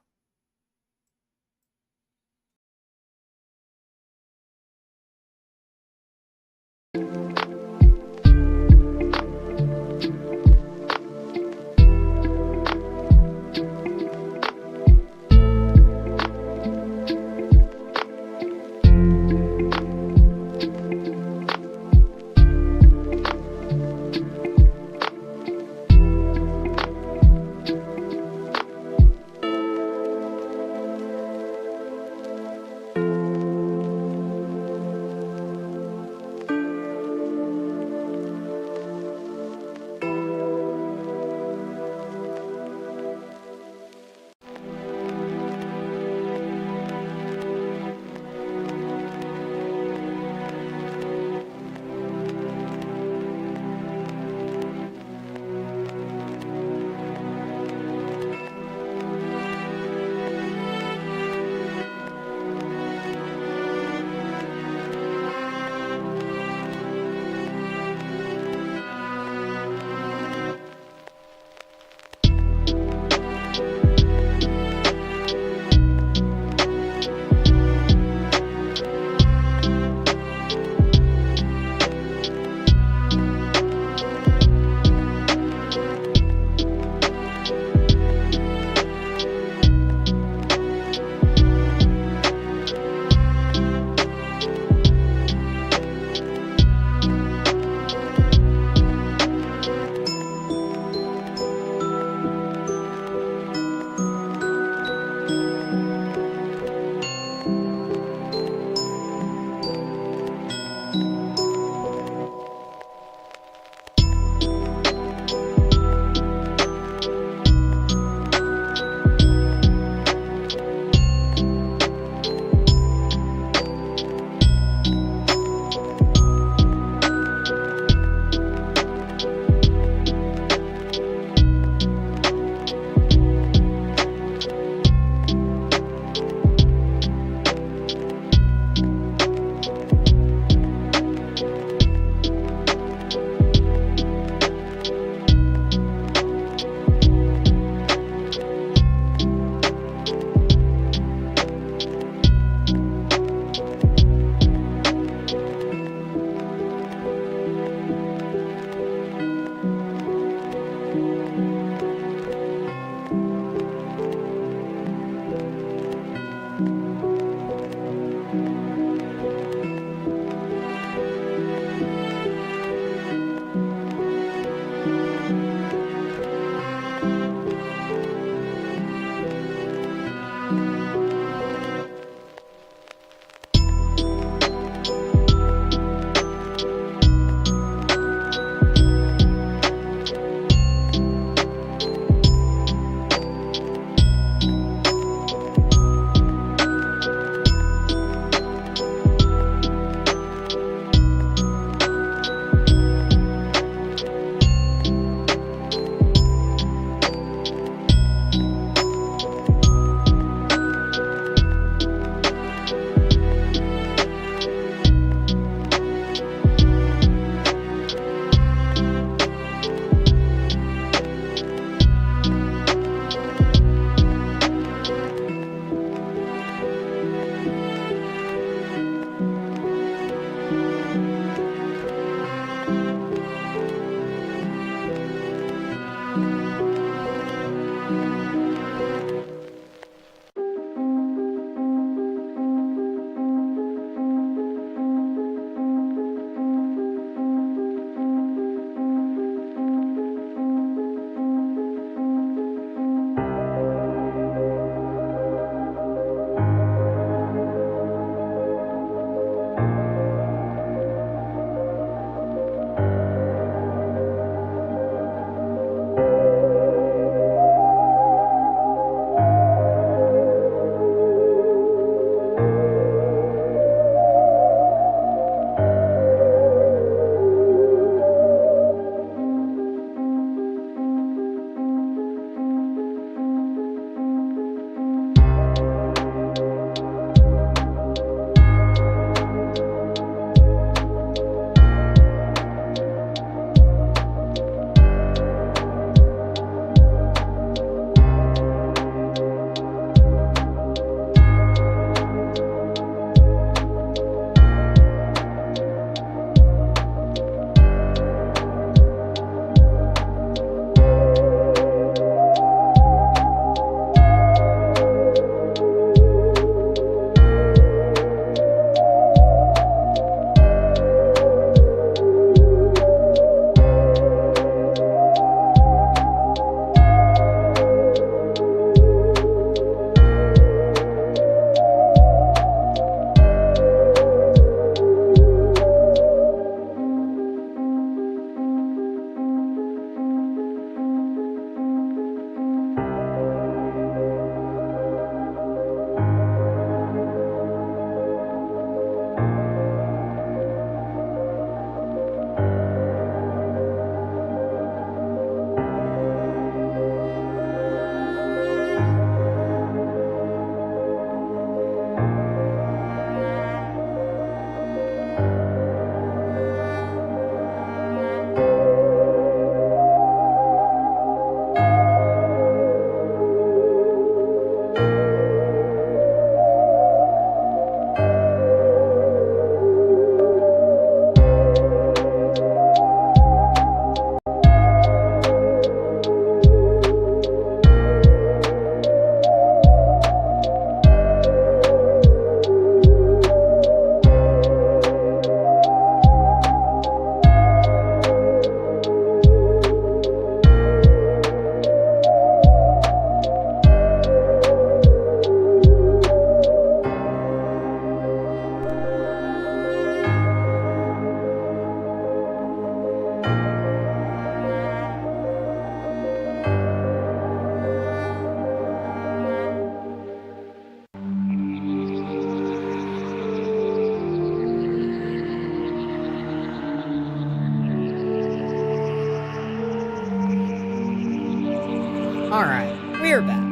Alright, we're back.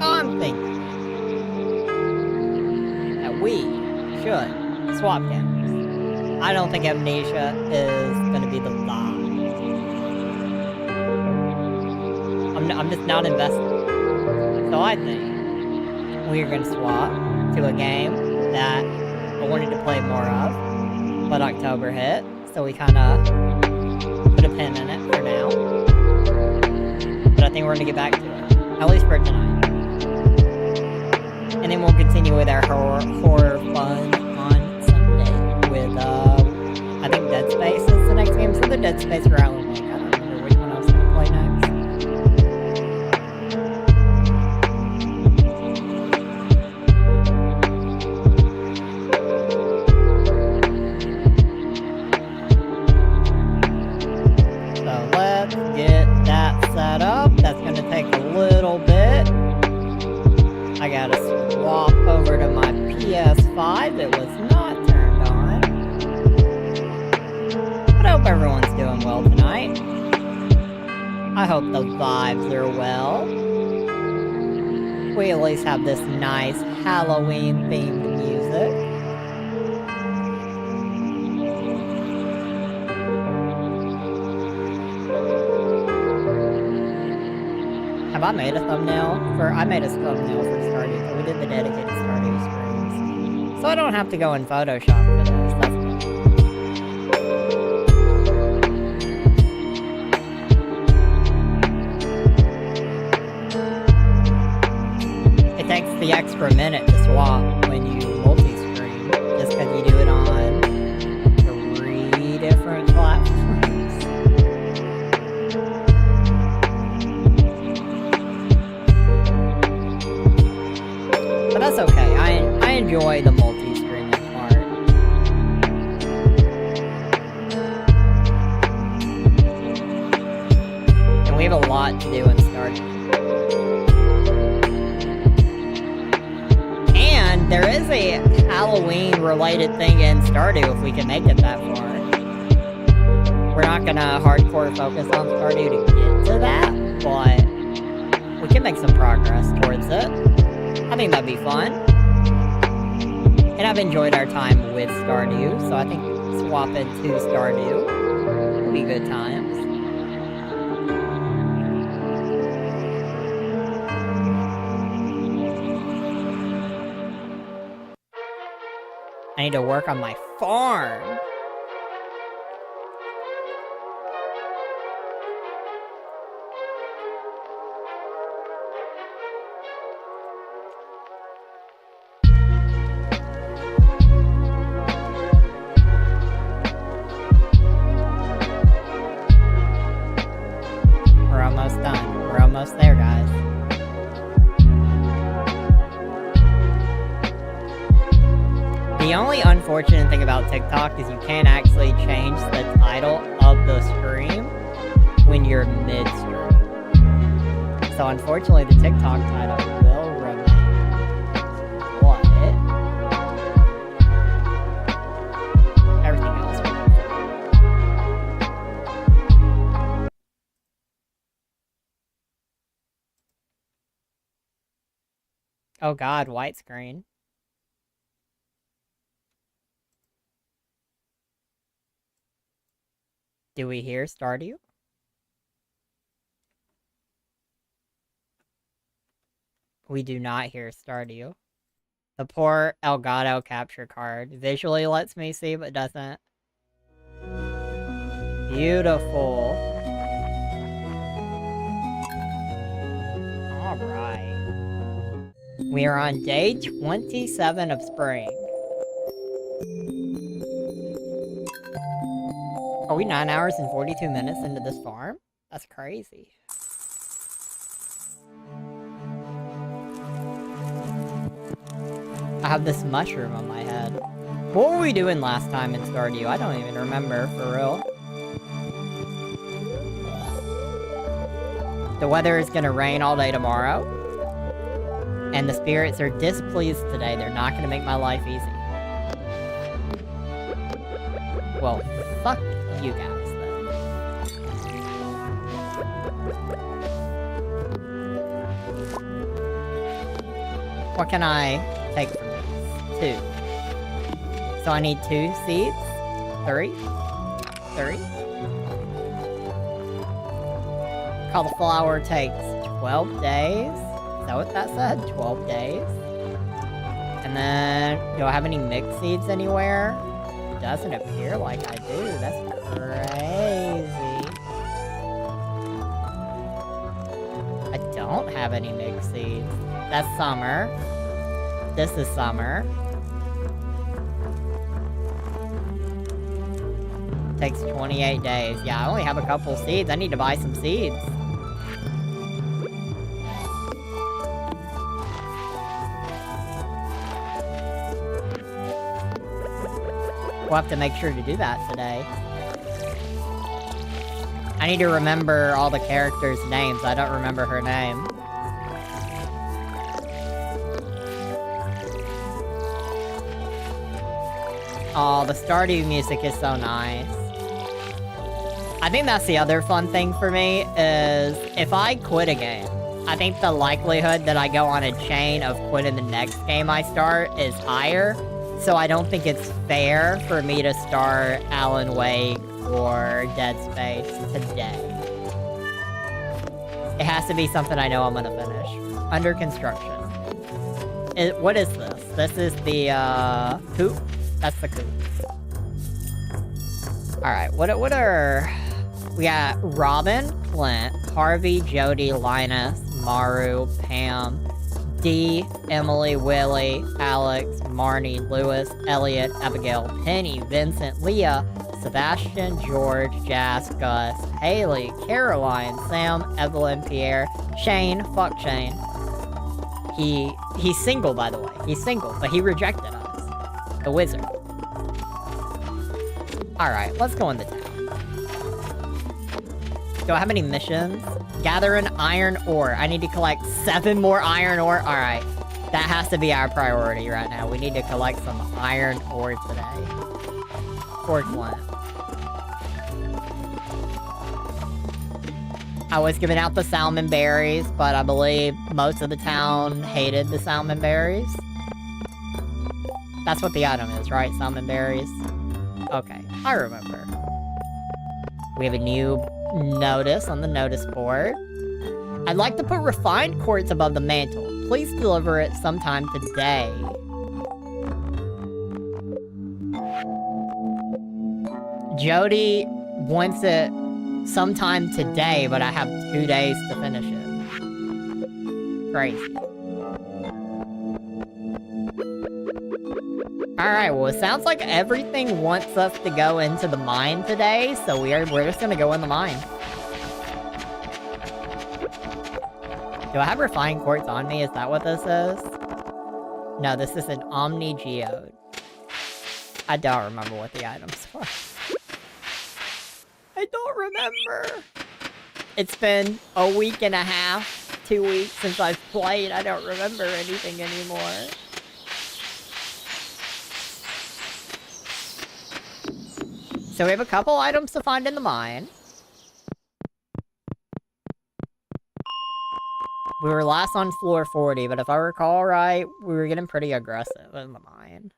I'm thinking that we should swap cameras. I don't think Amnesia is gonna be the vibe. I'm just not invested. So I think we're gonna swap to a game that I wanted to play more of, but October hit, so we kinda put a pin in it for now. But I think we're gonna get back to it, at least for tonight. And then we'll continue with our horror fun on Sunday with, I think Dead Space is the next game, so the Dead Space or Alan Wake. I don't remember which one I was gonna play next. That up. That's gonna take a little bit. I gotta swap over to my PS5 that was not turned on. But I hope everyone's doing well tonight. I hope the vibes are well. We at least have this nice Halloween themed music. Have I made a thumbnail for... I made a thumbnail for Stardew. We did the dedicated Stardew streams. So I don't have to go in Photoshop for this. That's good. It takes the extra minute to swap when you multi-screen. Just because you do it on 3 different platforms. But that's okay, I enjoy the multi-screening part. And we have a lot to do in Stardew. And there is a Halloween-related thing in Stardew if we can make it that far. We're not gonna hardcore focus on Stardew to get to that, but we can make some progress towards it. I think that'd be fun. And I've enjoyed our time with Stardew, so I think swapping to Stardew will be good times. I need to work on my farm. We're almost done. We're almost there, guys. The only unfortunate thing about TikTok is you can't actually change the title of the stream when you're mid-stream. So unfortunately the TikTok title will remain. What? Everything else will be fine. Oh god, white screen. Do we hear Stardew? We do not hear Stardew. The poor Elgato capture card visually lets me see, but doesn't. Beautiful. Alright. We are on day 27 of spring. Are we 9 hours and 42 minutes into this farm? That's crazy. I have this mushroom on my head. What were we doing last time in Stardew? I don't even remember, for real. The weather is gonna rain all day tomorrow. And the spirits are displeased today. They're not gonna make my life easy. Well, fuck you guys, then. What can I take from this? 2. So I need 2 seeds? 3? 3? Cauliflower takes 12 days? Is that what that said? 12 days? And then, do I have any mixed seeds anywhere? It doesn't appear like I do. That's crazy. I don't have any mixed seeds. That's summer. This is summer. Takes 28 days. Yeah, I only have a couple seeds. I need to buy some seeds. We'll have to make sure to do that today. I need to remember all the characters' names. I don't remember her name. Oh, the Stardew music is so nice. I think that's the other fun thing for me, is if I quit a game, I think the likelihood that I go on a chain of quitting the next game I start is higher. So I don't think it's fair for me to start Alan Wake or Dead Space today. It has to be something I know I'm gonna finish. Under construction. What is this? This is the, coop? That's the coop. Alright, what are... We got Robin, Clint, Harvey, Jody, Linus, Maru, Pam, Dee, Emily, Willie, Alex, Marnie, Lewis, Elliot, Abigail, Penny, Vincent, Leah, Sebastian, George, Jas, Gus, Haley, Caroline, Sam, Evelyn, Pierre, Shane. Fuck Shane. He's single, by the way. He's single, but he rejected us. The wizard. Alright, let's go in the town. Do I have any missions? Gather an iron ore. I need to collect 7 more iron ore. Alright. That has to be our priority right now. We need to collect some iron ore today. Fort Flint. I was giving out the salmon berries, but I believe most of the town hated the salmon berries. That's what the item is, right? Salmon berries. Okay, I remember. We have a new notice on the notice board. I'd like to put refined quartz above the mantle. Please deliver it sometime today. Jody wants it sometime today, but I have 2 days to finish it. Crazy. Alright, well, it sounds like everything wants us to go into the mine today, so we're just gonna go in the mine. Do I have refined quartz on me? Is that what this is? No, this is an Omni Geode. I don't remember what the items are. I don't remember. It's been a week and a half, 2 weeks since I've played. I don't remember anything anymore. So we have a couple items to find in the mine. We were last on floor 40, but if I recall right, we were getting pretty aggressive in the mine.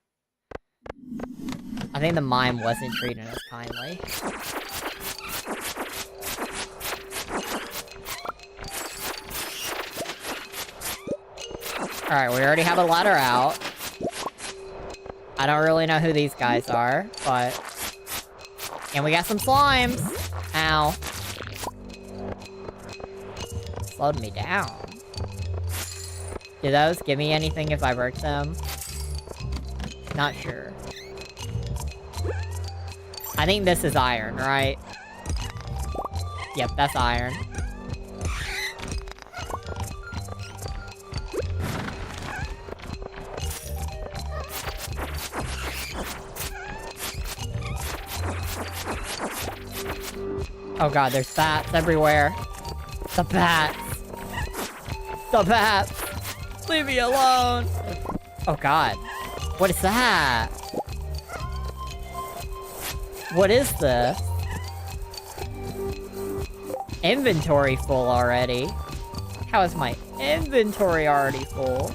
I think the mine wasn't treating us kindly. Alright, we already have a ladder out. I don't really know who these guys are, but... And we got some slimes! Ow. Slowed me down. Do those give me anything if I break them? Not sure. I think this is iron, right? Yep, that's iron. Oh god, there's bats everywhere. The bats! The bats! Leave me alone! Oh god. What is that? What is this? Inventory full already? How is my inventory already full?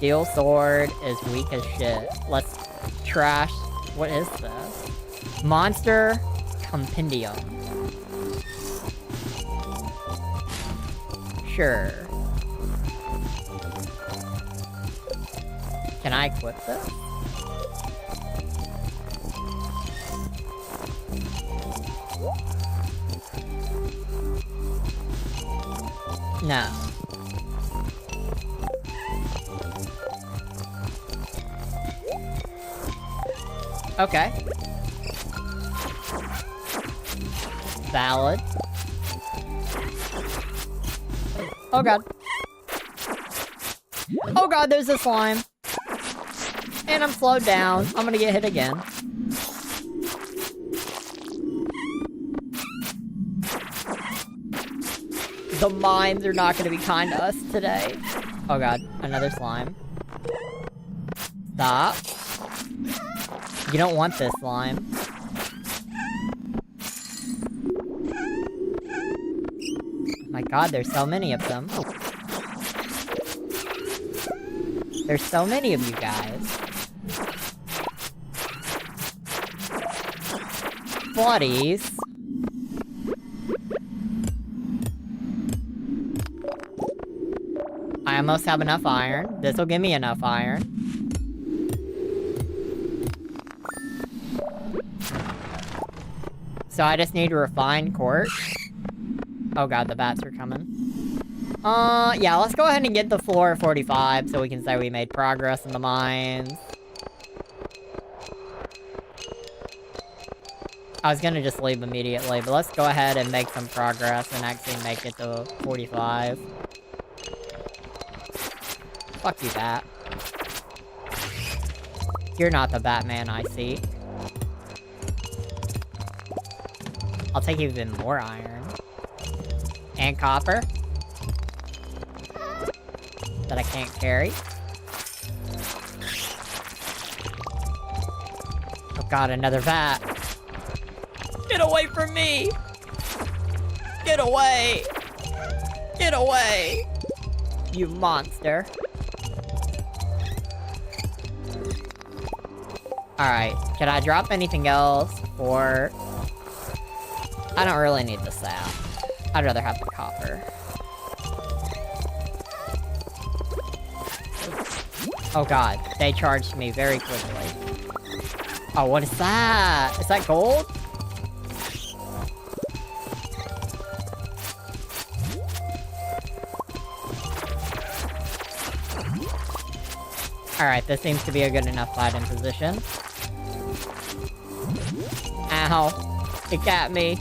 steel sword is weak as shit. Let's trash. What is this? Monster compendium. Sure. Can I equip this? No. Okay. Valid. Oh god. Oh god, there's a slime. And I'm slowed down. I'm gonna get hit again. The mines are not gonna be kind to us today. Oh god, another slime. Stop. You don't want this slime. Oh my god, there's so many of them. There's so many of you guys. Bloodies. I almost have enough iron. This'll give me enough iron. So I just need to refine quartz. Oh god, the bats are coming. Yeah, let's go ahead and get the floor 45 so we can say we made progress in the mines. I was gonna just leave immediately, but let's go ahead and make some progress and actually make it to 45. Fuck you, bat. You're not the Batman I see. I'll take even more iron. And copper. That I can't carry. Oh god, another bat. Get away from me! Get away! Get away! You monster. Alright, can I drop anything else? Or... I don't really need the sap. I'd rather have the copper. Oh god, they charged me very quickly. Oh, what is that? Is that gold? Alright, this seems to be a good enough fighting position. Ow. It got me.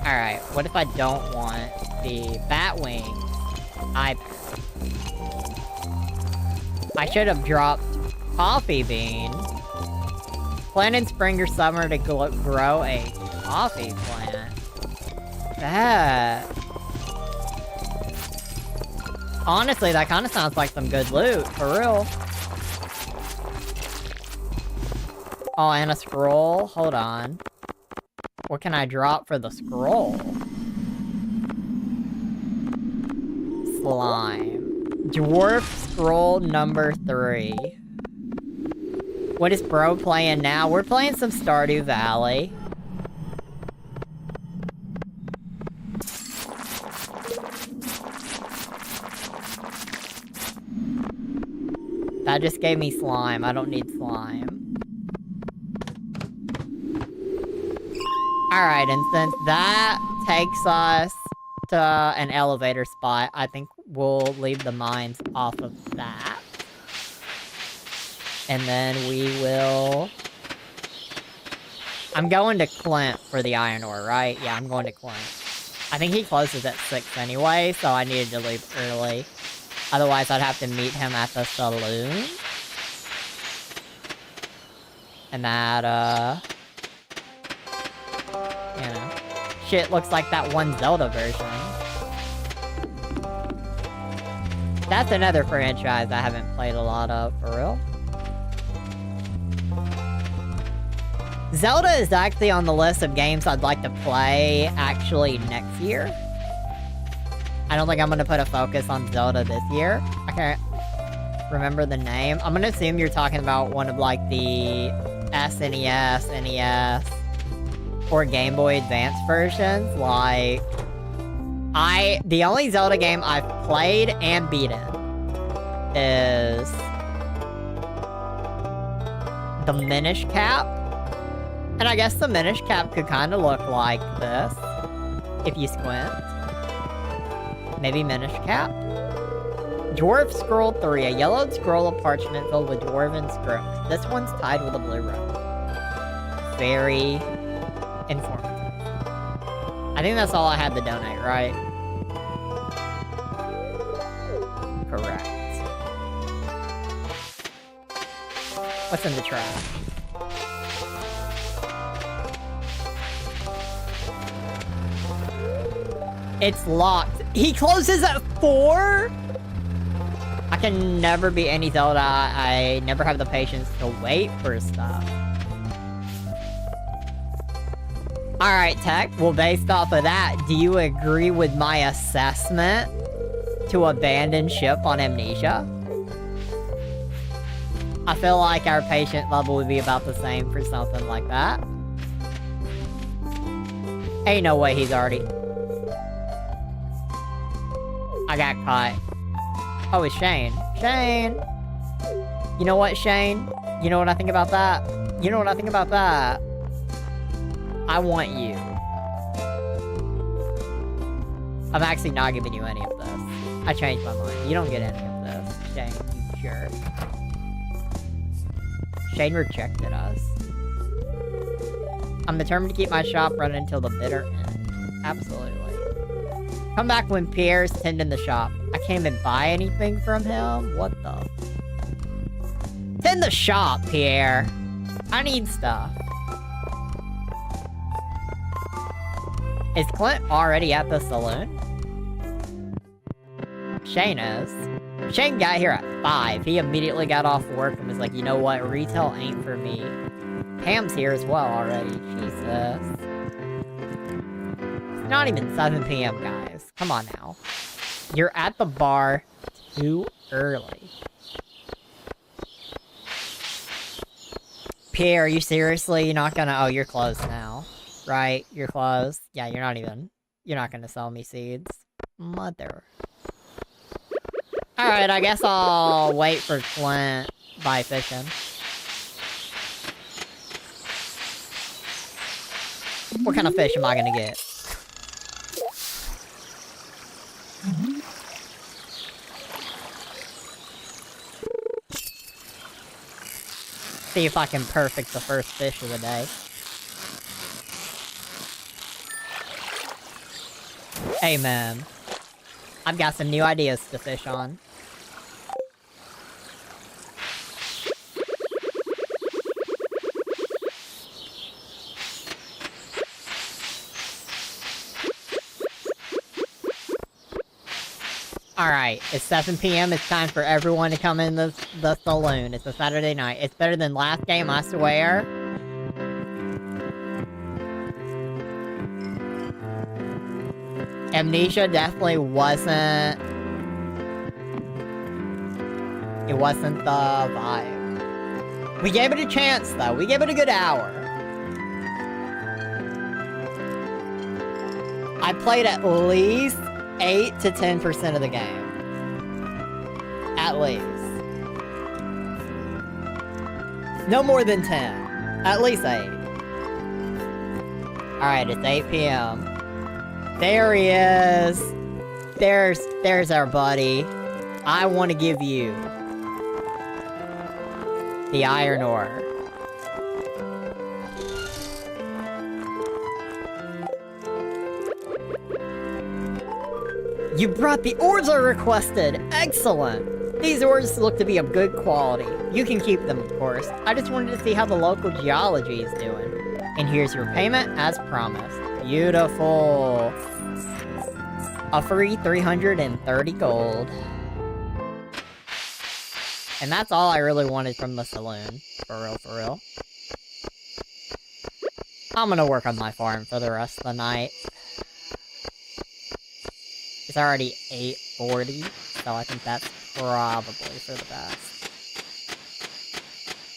Alright, what if I don't want the bat wings either? I should have dropped coffee bean. Plant in spring or summer to grow a coffee plant. That... Honestly, that kind of sounds like some good loot, for real. Oh, and a scroll? Hold on. What can I drop for the scroll? Slime. Dwarf scroll number 3. What is bro playing now? We're playing some Stardew Valley. That just gave me slime. I don't need slime. Alright, and since that takes us to an elevator spot, I think we'll leave the mines off of that. And then we will... I'm going to Clint for the iron ore, right? Yeah, I'm going to Clint. I think he closes at 6 anyway, so I needed to leave early. Otherwise, I'd have to meet him at the saloon. And that, you know. Shit looks like that one Zelda version. That's another franchise I haven't played a lot of, for real. Zelda is actually on the list of games I'd like to play, actually, next year. I don't think I'm gonna put a focus on Zelda this year. I can't remember the name. I'm gonna assume you're talking about one of like the SNES, NES, or Game Boy Advance versions. Like, the only Zelda game I've played and beaten is the Minish Cap. And I guess the Minish Cap could kind of look like this, if you squint. Maybe Minish Cap? Dwarf Scroll 3, a yellowed scroll of parchment filled with dwarven script. This one's tied with a blue rope. Very informative. I think that's all I had to donate, right? Correct. What's in the trash? It's locked. He closes at 4? I can never be any Zelda. I never have the patience to wait for stuff. Alright, Tech. Well, based off of that, do you agree with my assessment to abandon ship on Amnesia? I feel like our patient level would be about the same for something like that. Ain't no way he's already... I got caught. Oh, it's Shane. Shane! You know what, Shane? You know what I think about that? You know what I think about that? I want you. I'm actually not giving you any of this. I changed my mind. You don't get any of this, Shane, you jerk. Shane rejected us. I'm determined to keep my shop running until the bitter end. Absolutely. Come back when Pierre's tending the shop. I can't even buy anything from him? What the? Tend the shop, Pierre. I need stuff. Is Clint already at the saloon? Shane is. Shane got here at 5. He immediately got off work and was like, you know what? Retail ain't for me. Pam's here as well already. Jesus. It's not even 7 p.m., guys. Come on now. You're at the bar too early. Pierre, are you seriously not gonna... Oh, you're closed now. Right? You're closed. Yeah, you're not gonna sell me seeds. Mother. Alright, I guess I'll wait for Clint by fishing. What kind of fish am I gonna get? See if I can perfect the first fish of the day. Hey man, I've got some new ideas to fish on. Alright, it's 7 p.m. It's time for everyone to come in the saloon. It's a Saturday night. It's better than last game, I swear. Amnesia definitely wasn't... It wasn't the vibe. We gave it a chance, though. We gave it a good hour. I played at least 8 to 10% of the game. At least. No more than 10. At least 8. Alright, it's 8 p.m. There he is. There's our buddy. I want to give you the iron ore. You brought the ores I requested! Excellent! These ores look to be of good quality. You can keep them, of course. I just wanted to see how the local geology is doing. And here's your payment, as promised. Beautiful! A free 330 gold. And that's all I really wanted from the saloon. For real, for real. I'm gonna work on my farm for the rest of the night. It's already 8:40, so I think that's probably for the best.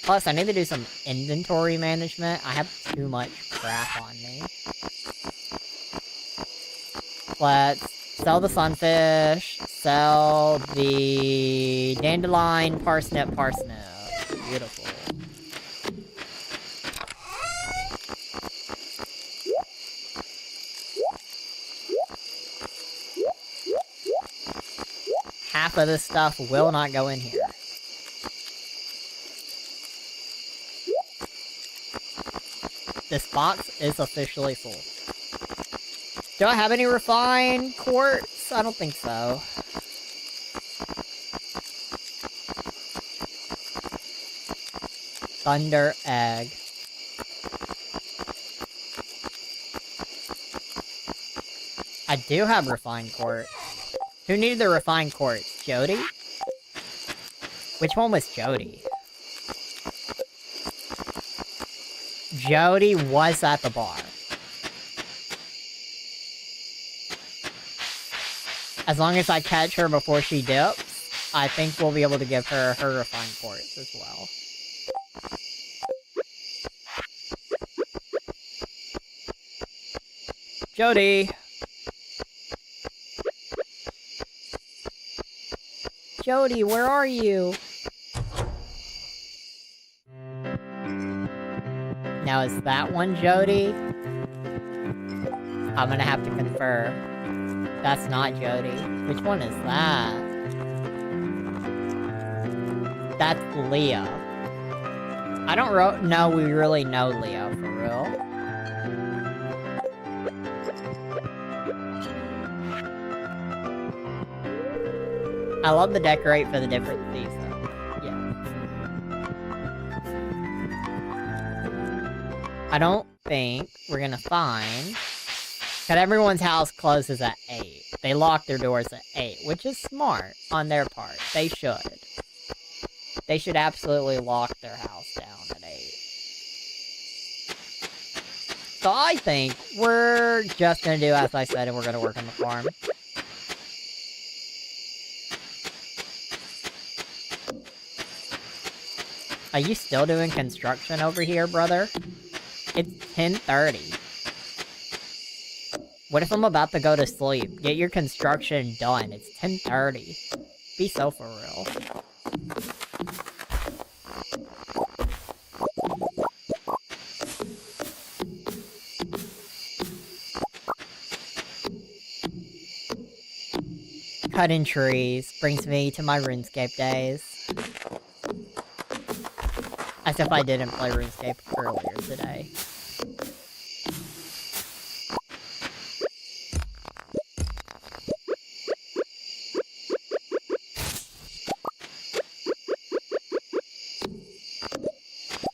Plus, I need to do some inventory management. I have too much crap on me. Let's sell the sunfish, sell the dandelion, parsnip. Beautiful. Half of this stuff will not go in here. This box is officially full. Do I have any refined quartz? I don't think so. Thunder egg. I do have refined quartz. Who needed the refined quartz? Jody? Which one was Jody? Jody was at the bar. As long as I catch her before she dips, I think we'll be able to give her her refined quartz as well. Jody! Jody, where are you? Now, is that one Jody? I'm gonna have to confer. That's not Jody. Which one is that? That's Leo. I don't know we really know Leo, for real. I love the decorate for the different seasons. Yeah. I don't think we're gonna find... Cause everyone's house closes at 8. They lock their doors at 8, which is smart on their part. They should. They should absolutely lock their house down at 8. So I think we're just gonna do as I said, and we're gonna work on the farm. Are you still doing construction over here, brother? It's 10:30. What if I'm about to go to sleep? Get your construction done. It's 10:30. Be so for real. Cutting trees brings me to my RuneScape days. As if I didn't play RuneScape earlier today.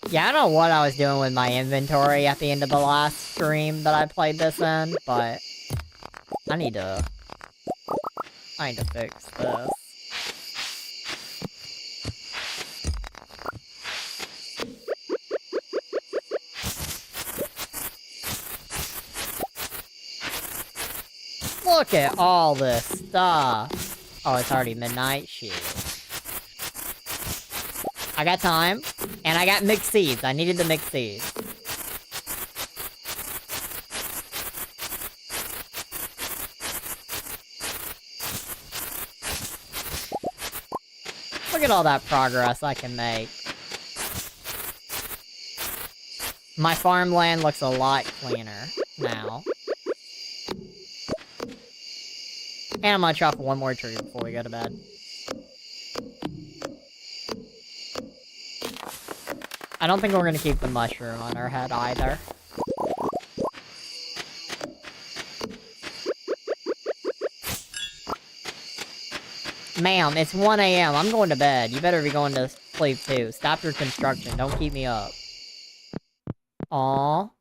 Yeah, I don't know what I was doing with my inventory at the end of the last stream that I played this in, but I need to fix this. Look at all this stuff. Oh, it's already midnight? Shit. I got time. And I got mixed seeds. I needed the mixed seeds. Look at all that progress I can make. My farmland looks a lot cleaner now. And I'm gonna chop one more tree before we go to bed. I don't think we're gonna keep the mushroom on our head either. Ma'am, it's 1 AM. I'm going to bed. You better be going to sleep too. Stop your construction. Don't keep me up. Aww.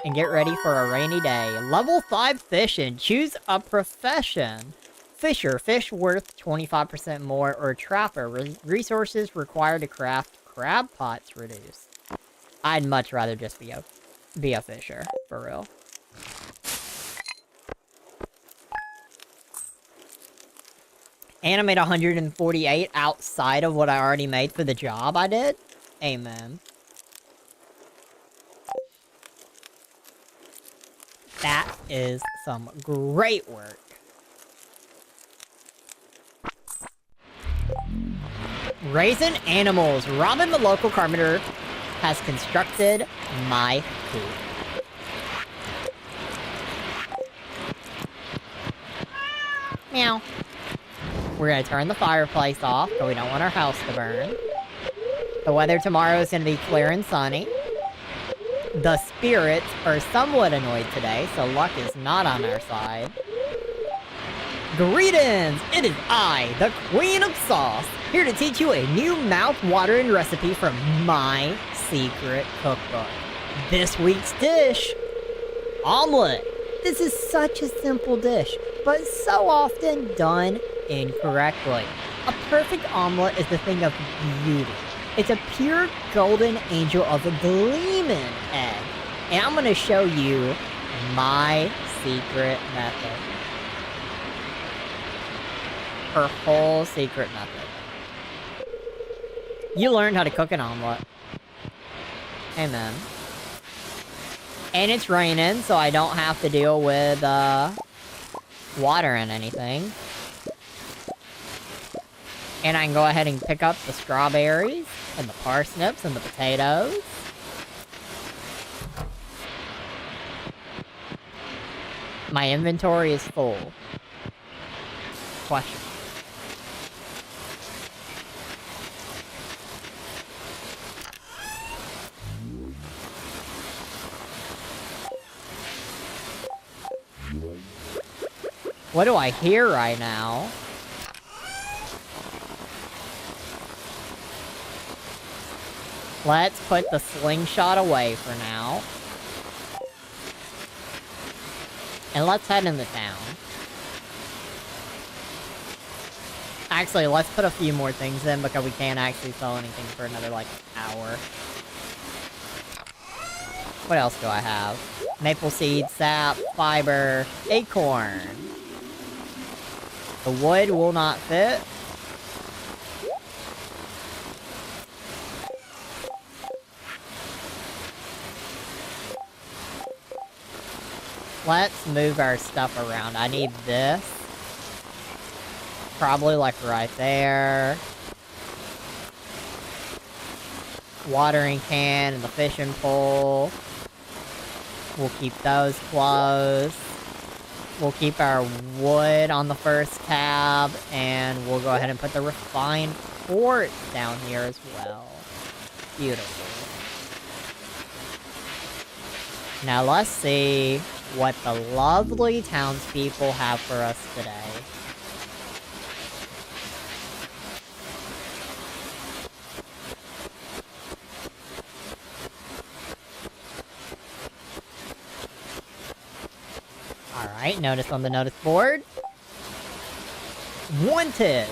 And get ready for a rainy day. Level 5 fishing. Choose a profession. Fisher. Fish worth 25% more. Or trapper. Resources required to craft crab pots reduced. I'd much rather just be a fisher. For real. And I made 148 outside of what I already made for the job I did. Amen. That is some great work. Raising animals. Robin, the local carpenter, has constructed my coop. Meow. We're gonna turn the fireplace off, because we don't want our house to burn. The weather tomorrow is gonna be clear and sunny. The spirits are somewhat annoyed today, so luck is not on our side. Greetings! It is I, the Queen of Sauce, here to teach you a new mouth-watering recipe from my secret cookbook. This week's dish, omelet. This is such a simple dish, but so often done incorrectly. A perfect omelet is the thing of beauty. It's a pure golden angel of a gleaming egg. And I'm gonna show you my secret method. Her whole secret method. You learned how to cook an omelet. Amen. And it's raining, so I don't have to deal with, water and anything. And I can go ahead and pick up the strawberries, and the parsnips, and the potatoes. My inventory is full. Question. What do I hear right now? Let's put the slingshot away for now. And let's head into town. Actually, let's put a few more things in because we can't actually sell anything for another, like, hour. What else do I have? Maple seed, sap, fiber, acorn. The wood will not fit. Let's move our stuff around. I need this. Probably like right there. Watering can and the fishing pole. We'll keep those closed. We'll keep our wood on the first tab, and we'll go ahead and put the refined quartz down here as well. Beautiful. Now let's see what the lovely townspeople have for us today. Alright, notice on the notice board. Wanted!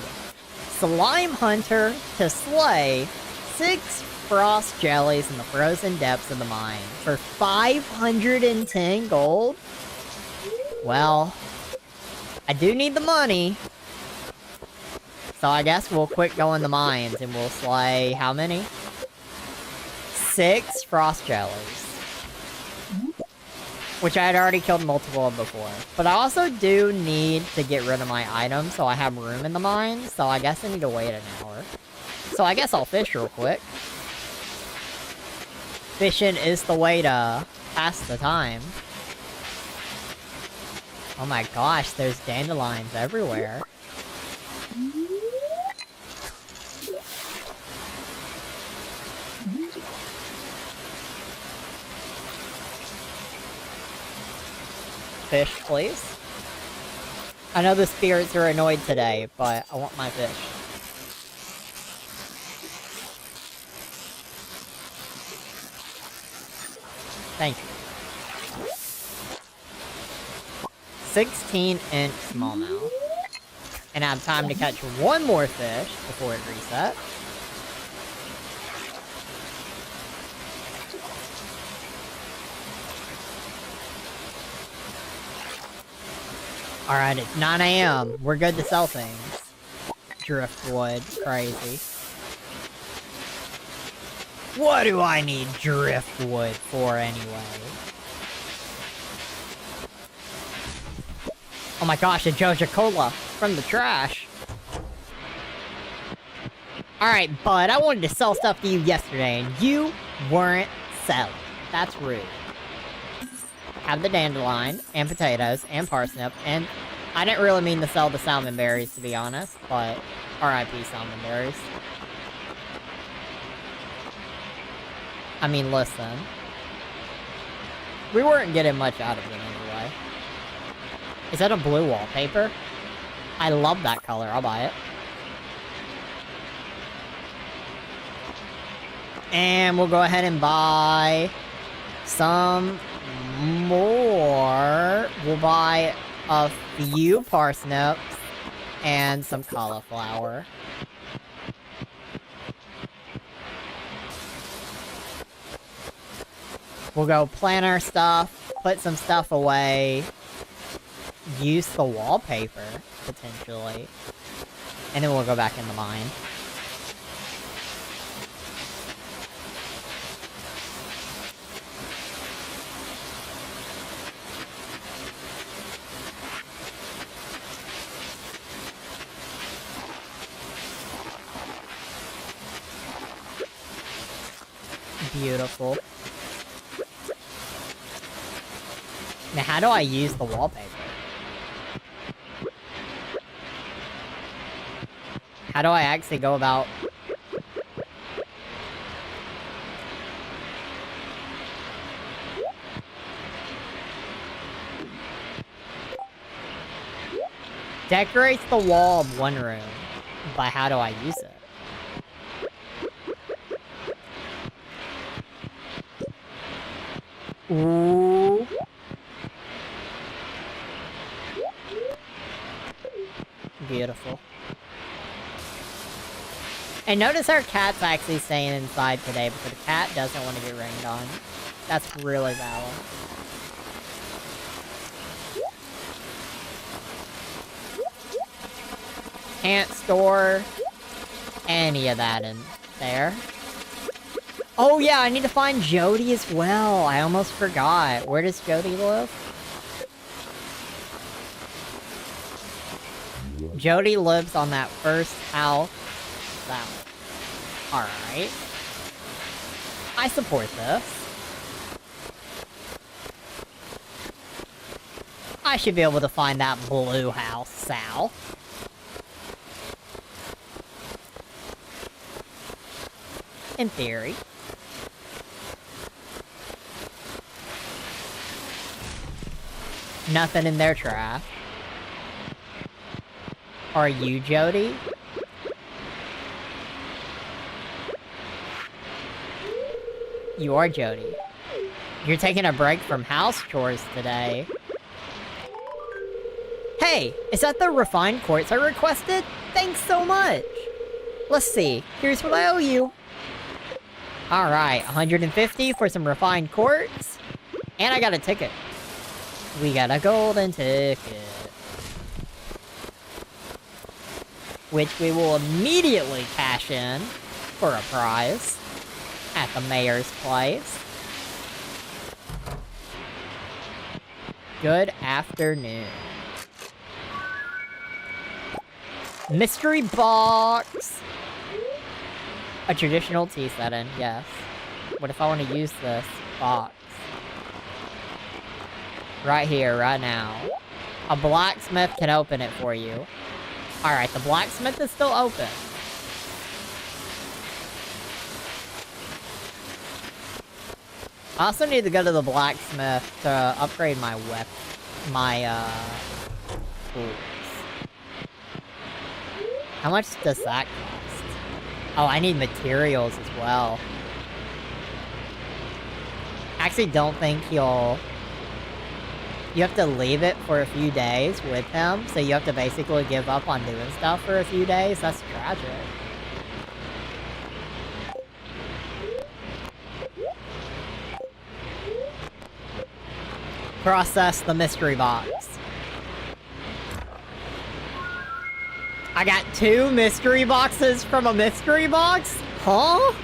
Slime hunter to slay 6 frost jellies in the frozen depths of the mine for 510 gold? Well, I do need the money. So I guess we'll quit going to mines and we'll slay how many? 6 frost jellies. Which I had already killed multiple of before. But I also do need to get rid of my items so I have room in the mine. So I guess I need to wait an hour. So I guess I'll fish real quick. Fishing is the way to pass the time. Oh my gosh, there's dandelions everywhere. Fish, please. I know the spirits are annoyed today, but I want my fish. Thank you. 16-inch smallmouth. And I have time to catch one more fish before it resets. Alright, it's 9 AM. We're good to sell things. driftwood. Crazy. What do I need driftwood for anyway? Oh my gosh, a Joja Cola from the trash. Alright, bud, I wanted to sell stuff to you yesterday, and you weren't selling. That's rude. Have the dandelion, and potatoes, and parsnip, and I didn't really mean to sell the salmon berries, to be honest, but R.I.P. salmon berries. I mean, listen. We weren't getting much out of it anyway. Is that a blue wallpaper? I love that color, I'll buy it. And we'll go ahead and buy some more. We'll buy a few parsnips and some cauliflower. We'll go plant our stuff, put some stuff away, use the wallpaper, potentially, and then we'll go back in the mine. Beautiful. Now, how do I use the wallpaper? How do I actually go about... Decorates the wall of one room, but how do I use it? Ooh. Beautiful. And notice our cat's actually staying inside today because the cat doesn't want to get rained on. That's really valid. Can't store any of that in there. Oh yeah, I need to find Jody as well. I almost forgot. Where does Jody live? Jody lives on that first house south. Alright. I support this. I should be able to find that blue house south. In theory. Nothing in their trash. Are you Jody? You are Jody. You're taking a break from house chores today. Hey, is that the refined quartz I requested? Thanks so much. Let's see. Here's what I owe you. Alright, 150 for some refined quartz. And I got a ticket. We got a golden ticket. Which we will immediately cash in for a prize at the mayor's place. Good afternoon. Mystery box! A traditional tea setting, yes. What if I want to use this box? Right here, right now. A blacksmith can open it for you. Alright, the blacksmith is still open. I also need to go to the blacksmith to upgrade my tools. How much does that cost? Oh, I need materials as well. Actually, don't think he'll... You have to leave it for a few days with him, so you have to basically give up on doing stuff for a few days. That's tragic. Process the mystery box. I got 2 mystery boxes from a mystery box? Huh?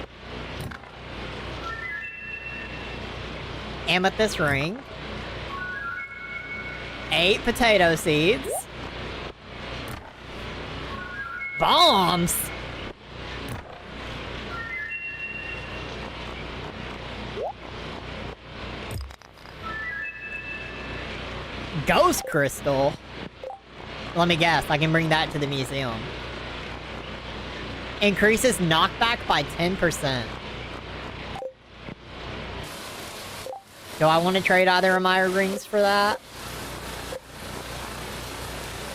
Amethyst ring. 8 potato seeds. Bombs! Ghost crystal? Let me guess, I can bring that to the museum. Increases knockback by 10%. Do I want to trade either of my rings for that?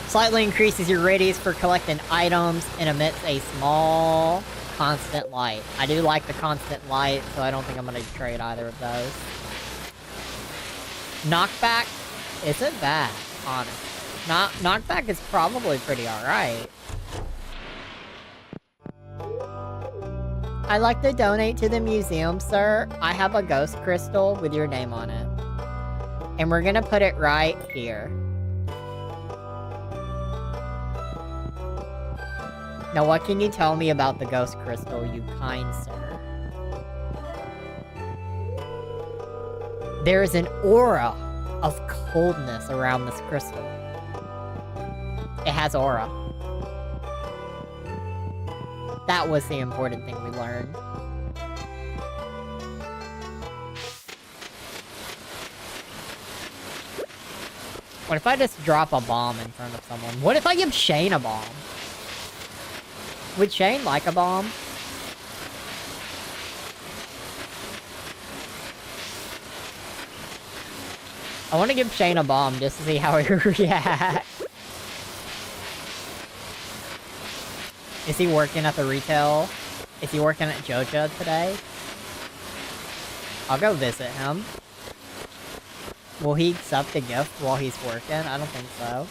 Slightly increases your radius for collecting items and emits a small constant light. I do like the constant light, so I don't think I'm going to trade either of those. Knockback isn't bad, honestly. Knockback is probably pretty alright. I'd like to donate to the museum, sir. I have a ghost crystal with your name on it. And we're gonna put it right here. Now what can you tell me about the ghost crystal, you kind sir? There is an aura of coldness around this crystal. It has aura. That was the important thing we learned. What if I just drop a bomb in front of someone? What if I give Shane a bomb? Would Shane like a bomb? I want to give Shane a bomb just to see how he reacts. Is he working at the retail? Is he working at Joja today? I'll go visit him. Will he accept the gift while he's working? I don't think so.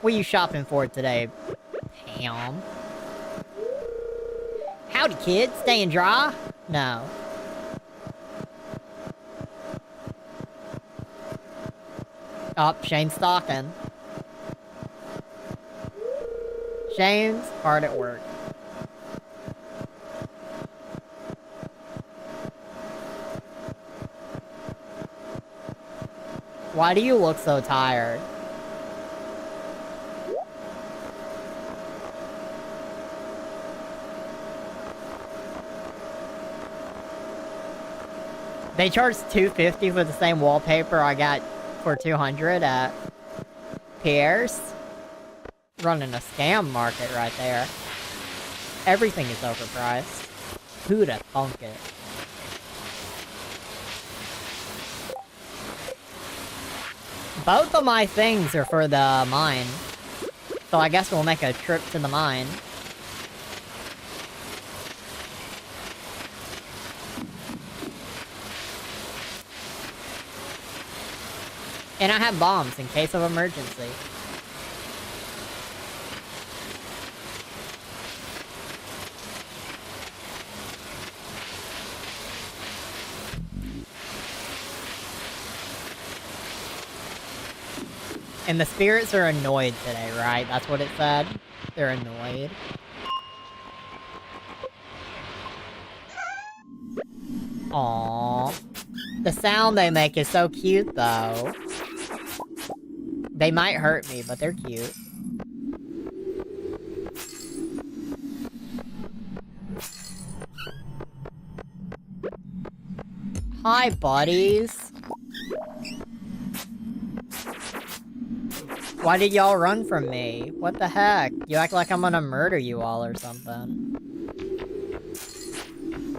What are you shopping for today, Pam? Howdy, kids. Staying dry? No. Oh, Shane's stalking. Shane's hard at work. Why do you look so tired? They charged $250 for the same wallpaper I got for $200 at Pierre's. Running a scam market right there. Everything is overpriced. Who'da thunk it? Both of my things are for the mine. So I guess we'll make a trip to the mine. And I have bombs in case of emergency. And the spirits are annoyed today, right? That's what it said? They're annoyed. Aww. The sound they make is so cute, though. They might hurt me, but they're cute. Hi, buddies. Why did y'all run from me? What the heck? You act like I'm gonna murder you all or something.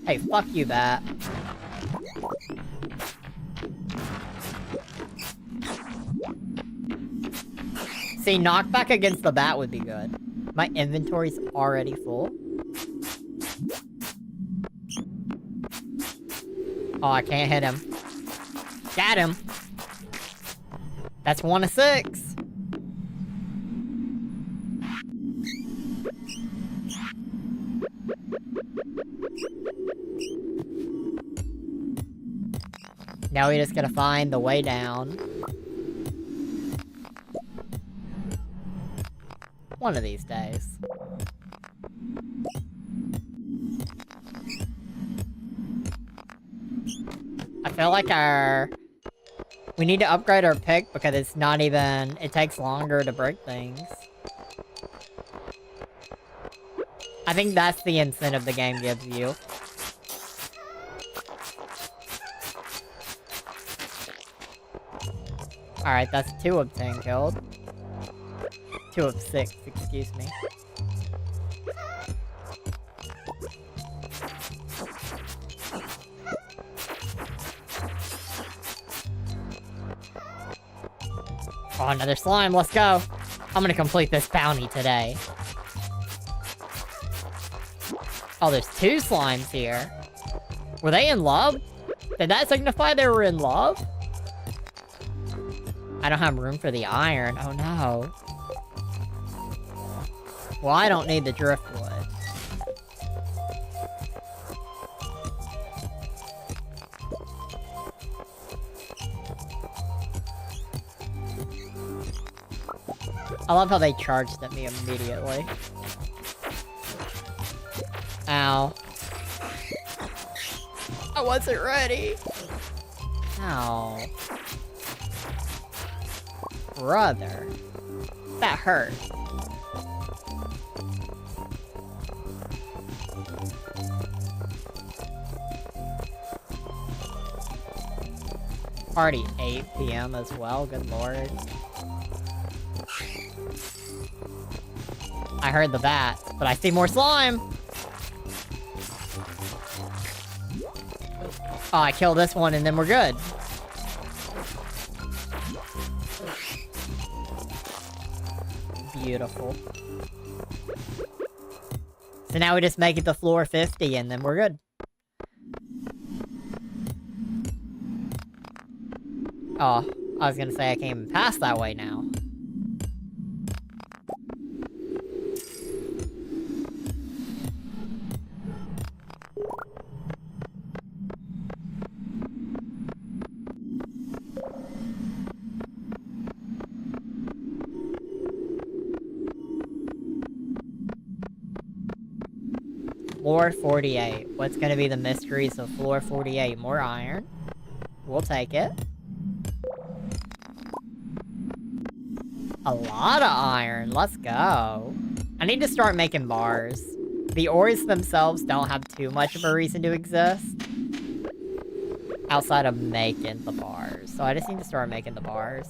Hey, fuck you, bat. See, knockback against the bat would be good. My inventory's already full. Oh, I can't hit him. Got him. That's 1 of 6. Now we just gotta find the way down. One of these days. I feel like we need to upgrade our pick because it's not even... It takes longer to break things. I think that's the incentive the game gives you. Alright, that's 2 of 10 killed. 2 of 6, excuse me. Oh, another slime, let's go! I'm gonna complete this bounty today. Oh, there's 2 slimes here. Were they in love? Did that signify they were in love? I don't have room for the iron. Oh no. Well, I don't need the driftwood. I love how they charged at me immediately. Ow. I wasn't ready. Ow. Brother. That hurt. Already 8 PM as well, good lord. I heard the bat, but I see more slime! Oh, I kill this one and then we're good. Beautiful. So now we just make it to floor 50 and then we're good. Oh, I was gonna say I can't even pass that way now. Floor 48. What's gonna be the mysteries of floor 48? More iron. We'll take it. A lot of iron. Let's go. I need to start making bars. The ores themselves don't have too much of a reason to exist. Outside of making the bars. So I just need to start making the bars.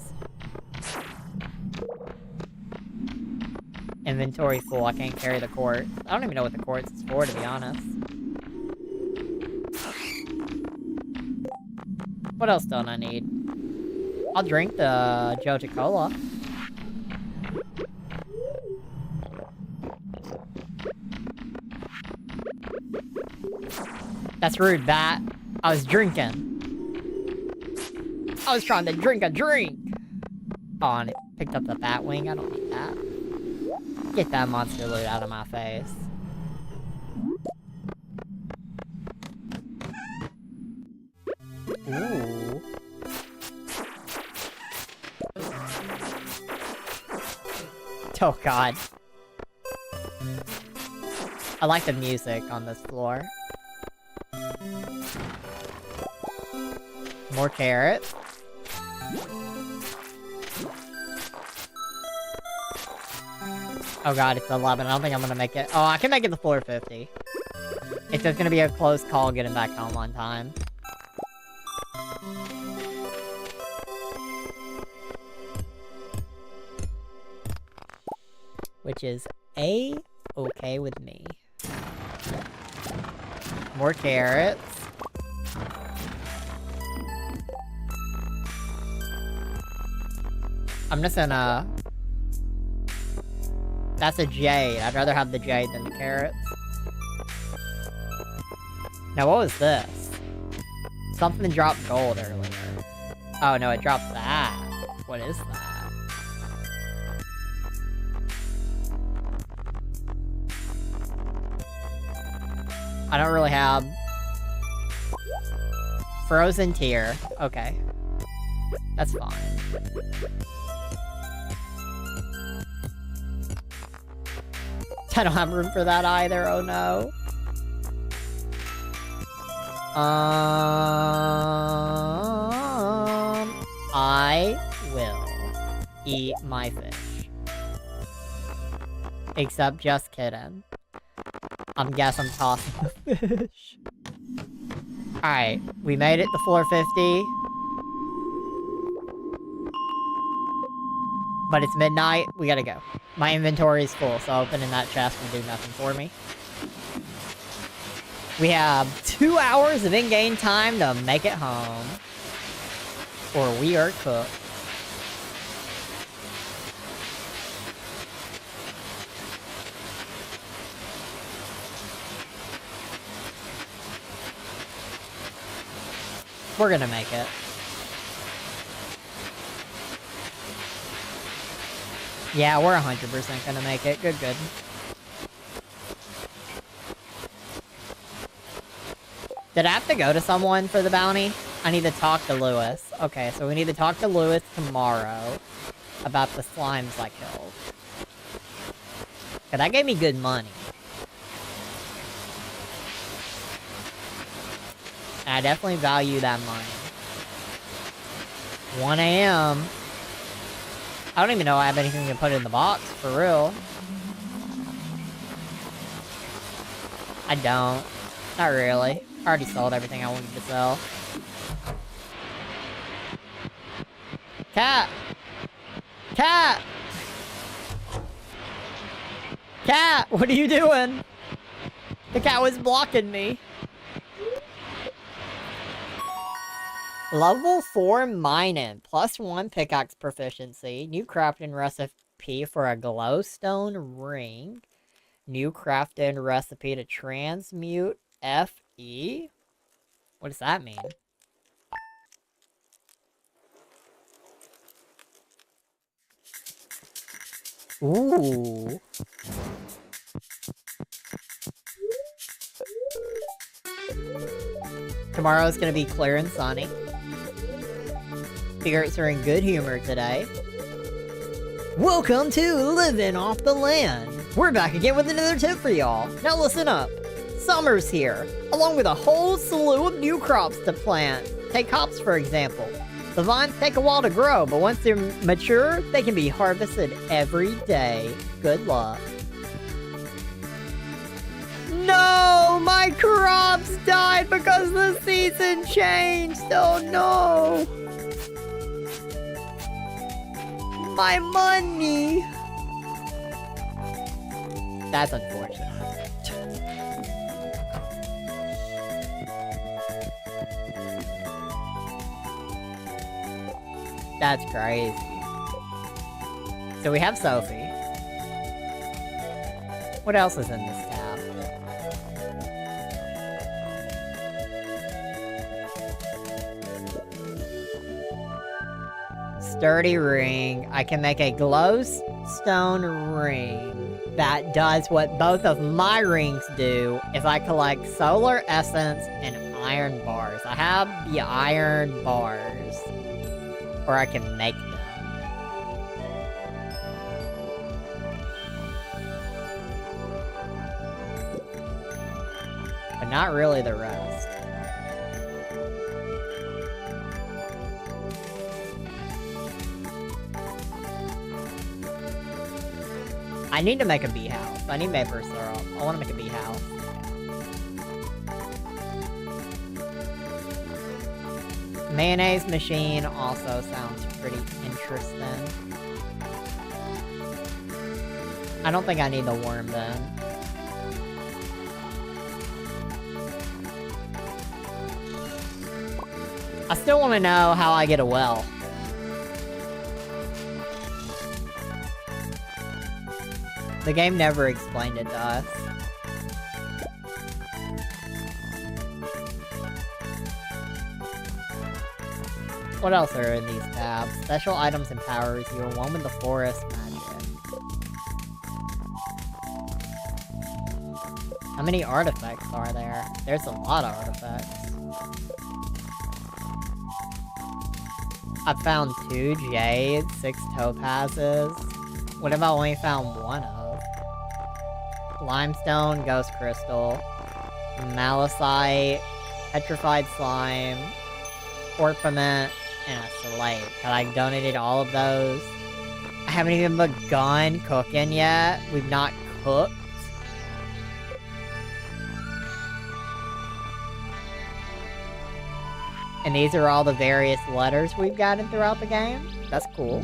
Inventory full, I can't carry the quartz. I don't even know what the quartz is for, to be honest. What else don't I need? I'll drink the Joja Cola. That's rude, Bat. I was drinking. I was trying to drink a drink! Oh, and it picked up the bat wing. I don't need that. Get that monster loot out of my face. Ooh. Oh god. I like the music on this floor. More carrots. Oh god, it's 11. I don't think I'm gonna make it. Oh, I can make it to floor 50. It's just gonna be a close call getting back home on time. Which is A-okay with me. More carrots. I'm just gonna... That's a jade. I'd rather have the jade than the carrots. Now, what was this? Something dropped gold earlier. Oh, no, it dropped that. What is that? I don't really have... Frozen tier. Okay. That's fine. I don't have room for that either, oh no. I will eat my fish. Except just kidding. I'm tossing the fish. Alright, we made it to floor 50. But it's midnight, we gotta go. My inventory is full, so opening that chest will do nothing for me. We have 2 hours of in-game time to make it home. Or we are cooked. We're gonna make it. Yeah, we're 100% gonna make it. Good, good. Did I have to go to someone for the bounty? I need to talk to Lewis. Okay, so we need to talk to Lewis tomorrow about the slimes I killed. Okay, that gave me good money. And I definitely value that money. 1 a.m. I don't even know I have anything to put in the box, for real. I don't. Not really. I already sold everything I wanted to sell. Cat! Cat! Cat! What are you doing? The cat was blocking me. Level 4 mining. +1 pickaxe proficiency. New crafting recipe for a glowstone ring. New crafting recipe to transmute FE? What does that mean? Ooh. Tomorrow's gonna be clear and sunny. Spirits are in good humor today. Welcome to Living Off the Land. We're back again with another tip for y'all. Now listen up. Summer's here, along with a whole slew of new crops to plant. Take hops, for example. The vines take a while to grow, but once they're mature, they can be harvested every day. Good luck. No! My crops died because the season changed! Oh no! My money! That's unfortunate. That's crazy. So we have Sophie. What else is in this tab? Sturdy ring. I can make a glowstone ring that does what both of my rings do if I collect solar essence and iron bars. I have the iron bars. Or I can make them. But not really the rest. I need to make a bee house. I need maple syrup. I want to make a bee house. Mayonnaise machine also sounds pretty interesting. I don't think I need the worm then. I still want to know how I get a well. The game never explained it to us. What else are in these tabs? Special items and powers. You are one with the forest magic. How many artifacts are there? There's a lot of artifacts. I found 2 jades, 6 topazes. What have I only found 1 of? limestone, ghost crystal, malachite, petrified slime, orpiment, and a slate. I donated all of those. I haven't even begun cooking yet. We've not cooked. And these are all the various letters we've gotten throughout the game. That's cool.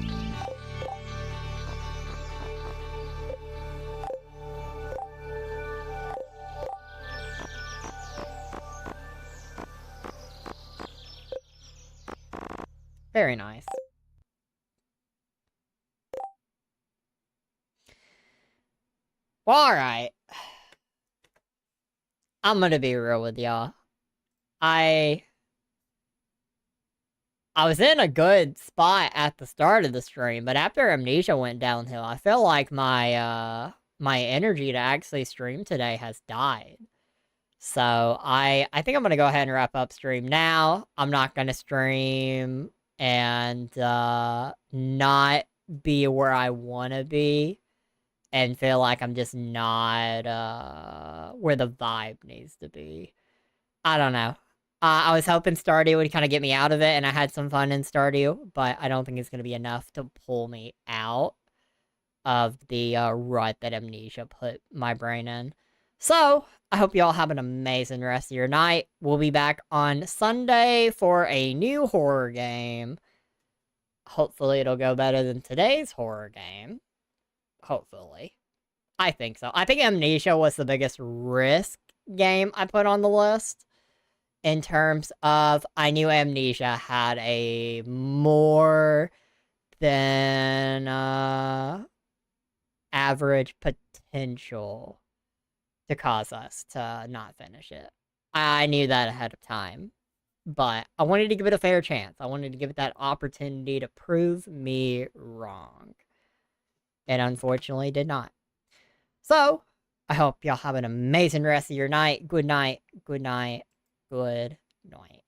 Very nice. Well, alright. I'm gonna be real with y'all. I was in a good spot at the start of the stream, but after Amnesia went downhill, I feel like my my energy to actually stream today has died. So I think I'm gonna go ahead and wrap up stream now. I'm not gonna stream and not be where I wanna be and feel like I'm just not where the vibe needs to be. I don't know. I was hoping Stardew would kind of get me out of it, and I had some fun in Stardew, but I don't think it's going to be enough to pull me out of the rut that Amnesia put my brain in. So, I hope you all have an amazing rest of your night. We'll be back on Sunday for a new horror game. Hopefully it'll go better than today's horror game. Hopefully. I think so. I think Amnesia was the biggest risk game I put on the list. In terms of, I knew Amnesia had a more than average potential to cause us to not finish it. I knew that ahead of time. But I wanted to give it a fair chance. I wanted to give it that opportunity to prove me wrong. And unfortunately did not. So, I hope y'all have an amazing rest of your night. Good night. Good night. Good night.